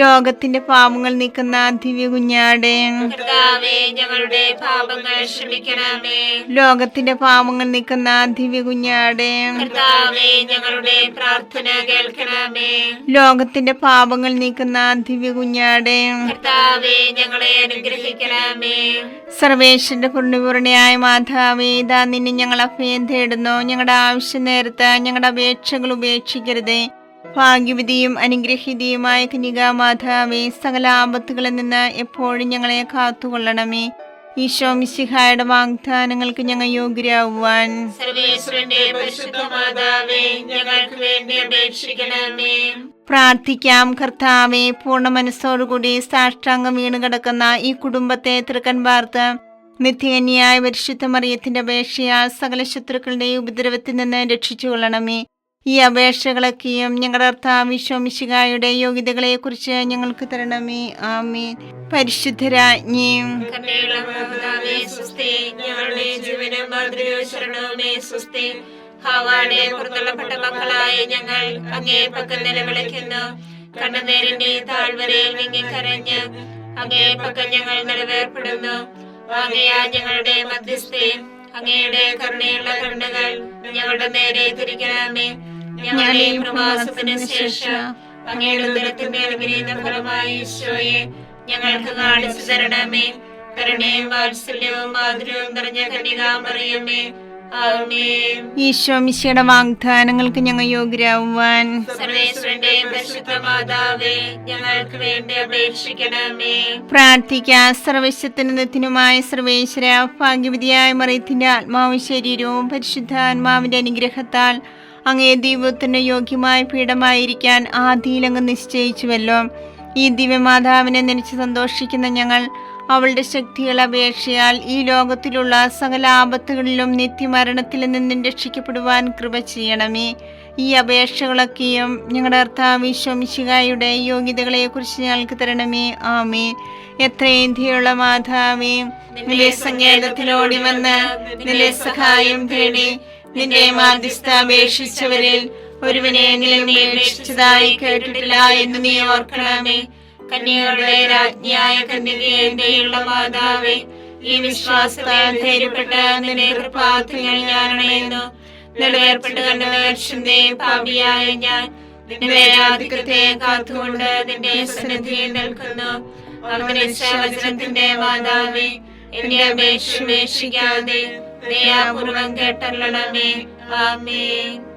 ലോകത്തിന്റെ പാപങ്ങൾ നീക്കുന്ന ദിവ്യ കുഞ്ഞാടെ, കർത്താവേ, ഞങ്ങളുടെ പാപങ്ങൾ ക്ഷമിക്കണമേ. ലോകത്തിന്റെ പാപങ്ങൾ നീക്കുന്ന ദിവ്യ കുഞ്ഞാടെ, കർത്താവേ, ഞങ്ങളുടെ പ്രാർത്ഥന കേൾക്കണമേ. ലോകത്തിന്റെ പാപങ്ങൾ നീക്കുന്ന ദിവ്യ കുഞ്ഞാടെ, കർത്താവേ, ഞങ്ങളെ അനുഗ്രഹിക്കണമേ. സർവേശ്വരന്റെ പുണ്യപൂർണയായ മാതാവേ, ഇതാ നിന്നെ ഞങ്ങൾ അഭയം തേടുന്നു. ഞങ്ങളുടെ ആവശ്യം നേരത്ത് ഞങ്ങളുടെ അപേക്ഷകൾ ഉപേക്ഷിക്കരുതേ. ഭാഗ്യവതിയും അനുഗ്രഹീതയുമായ കന്യകാമാതാവേ, സകല ആപത്തുകളിൽ നിന്ന് എപ്പോഴും ഞങ്ങളെ കാത്തുകൊള്ളണമേ. ഈശോ മിശിഹായുടെ വാഗ്ദാനങ്ങൾക്ക് ഞങ്ങൾ യോഗ്യരാകുവാൻ സർവേശ്വരന്റെ പരിശുദ്ധ മാതാവേ, ഞങ്ങൾക്ക് വേണ്ടി അപേക്ഷിക്കണമേ. പ്രാർത്ഥിക്കാം. കർത്താവേ, പൂർണ്ണ മനസ്സോടുകൂടി സാഷ്ടാംഗം വീണ് കിടക്കുന്ന ഈ കുടുംബത്തെ തൃക്കൻ പാർത്ത് നിത്യകന്യായ പരിശുദ്ധ മറിയത്തിന്റെ അപേക്ഷയാൽ സകല ശത്രുക്കളുടെയും ഉപദ്രവത്തിൽ നിന്ന് രക്ഷിച്ചു കൊള്ളണമേ. ഈ അപേക്ഷകളൊക്കെയും ഞങ്ങളുടെ കർത്താവ് ഈശോ മിശിഹായുടെ യോഗ്യതകളെ കുറിച്ച് ഞങ്ങൾക്ക് തരണമേ. ആമേൻ. പരിശുദ്ധരാജ്ഞി, കരുണയുള്ള മാതാവേ, സ്വസ്തി. ഞങ്ങളുടെ ജീവനും മാതൃകയും ശരണവുമേ, സ്വസ്തി. ഹവ്വായുടെ പുറത്തള്ളപ്പെട്ട മക്കളായ ഞങ്ങൾ അങ്ങേ പക്കം നിലവിളിക്കുന്നു. കണ്ണുനീരിന്റെ താഴ്വരയിൽ വിങ്ങിക്കരഞ്ഞ് അങ്ങേ പക്കം ഞങ്ങൾ നിലവേർപ്പെടുന്നു. ആകയാ ഞങ്ങളുടെ മധ്യസ്ഥേ, അങ്ങയുടെ കരുണയുള്ള കണ്ണുകൾ ഞങ്ങളുടെ നേരെ തിരിക്കണമേ. ഞങ്ങളുടെ പ്രവാസത്തിന് ശേഷം അങ്ങയുടെ ഉദരത്തിന്റെ അനുഗ്രഹീത ഫലമായി ഈശോയെ ഞങ്ങൾക്ക് കാണിച്ചു തരണമേ. കരുണയും വാത്സല്യവും മാധുര്യവും നിറഞ്ഞ കന്യകാമറിയമേ, ആമേൻ. ഈശോ മിശിഹായുടെ വാഗ്ദാനങ്ങൾക്ക് ഞങ്ങൾ യോഗ്യരാകുവാൻ സർവേശ്വരന്റെ പരിശുദ്ധ മാതാവേ, ഞങ്ങൾക്ക് വേണ്ടി അപേക്ഷിക്കണമേ. പ്രാർത്ഥിക്കാം. സർവശക്തനുമായ സർവേശ്വര, ഭാഗ്യവതിയായ മറിയത്തിന്റെ ആത്മാവും ശരീരവും പരിശുദ്ധാത്മാവിന്റെ അനുഗ്രഹത്താൽ അങ്ങേ ദൈവത്തിന് യോഗ്യമായ പീഠമായിരിക്കാൻ ആദിയിലങ്ങ് നിശ്ചയിച്ചുവല്ലോ. ഈ ദിവ്യമാതാവിനെ നനച്ച് സന്തോഷിക്കുന്ന ഞങ്ങൾ അവളുടെ ശക്തികൾ അപേക്ഷയാൽ ഈ ലോകത്തിലുള്ള സകല ആപത്തുകളിലും നിത്യമരണത്തിൽ നിന്നും രക്ഷിക്കപ്പെടുവാൻ കൃപ ചെയ്യണമേ. ഈ അപേക്ഷകളൊക്കെയും ഞങ്ങളുടെ കർത്താവ് ഈശോ മിശിഹായുടെ യോഗ്യതകളെ കുറിച്ച് ഞങ്ങൾക്ക് തരണമേ. ആമേ. എത്രയും ധീയുള്ള മാതാവേ, നിന്റെ സങ്കേതത്തിലോടി വന്ന് നിന്റെ സഹായം തേടി നിന്റെ മാധ്യസ്ഥ അപേക്ഷിച്ചവരിൽ ഒരുവനെങ്കിലും നീ രക്ഷിച്ചതായി കേട്ടിട്ടില്ല എന്ന് നീ ഓർക്കണമേ. കന്യകളുടെ രാജ്ഞിയായ കന്യകയെ ദയുള്ള മാതാവേ, ഈ വിശ്വാസത്താൽ ധൈര്യപ്പെട്ട് നിന്റെ കൃപാർത്ഥങ്ങൾ ഞാനണയുന്നു. നിലവേർപ്പെട്ട് കണ്ട ദർശനത്തെ പാപിയായ ഞാൻ നിന്റെ ആധിക്യത്തെ കാത്തുകൊണ്ട് നിന്റെ സന്നിധിയിൽ നിൽക്കുന്നു. അങ്ങനെ വചനത്തിന്റെ മാതാവേ, എന്റെ അപേക്ഷ ഉപേക്ഷിക്കാതെ ദയാപൂർവം കേട്ടല്ലണമേ. ആമേൻ.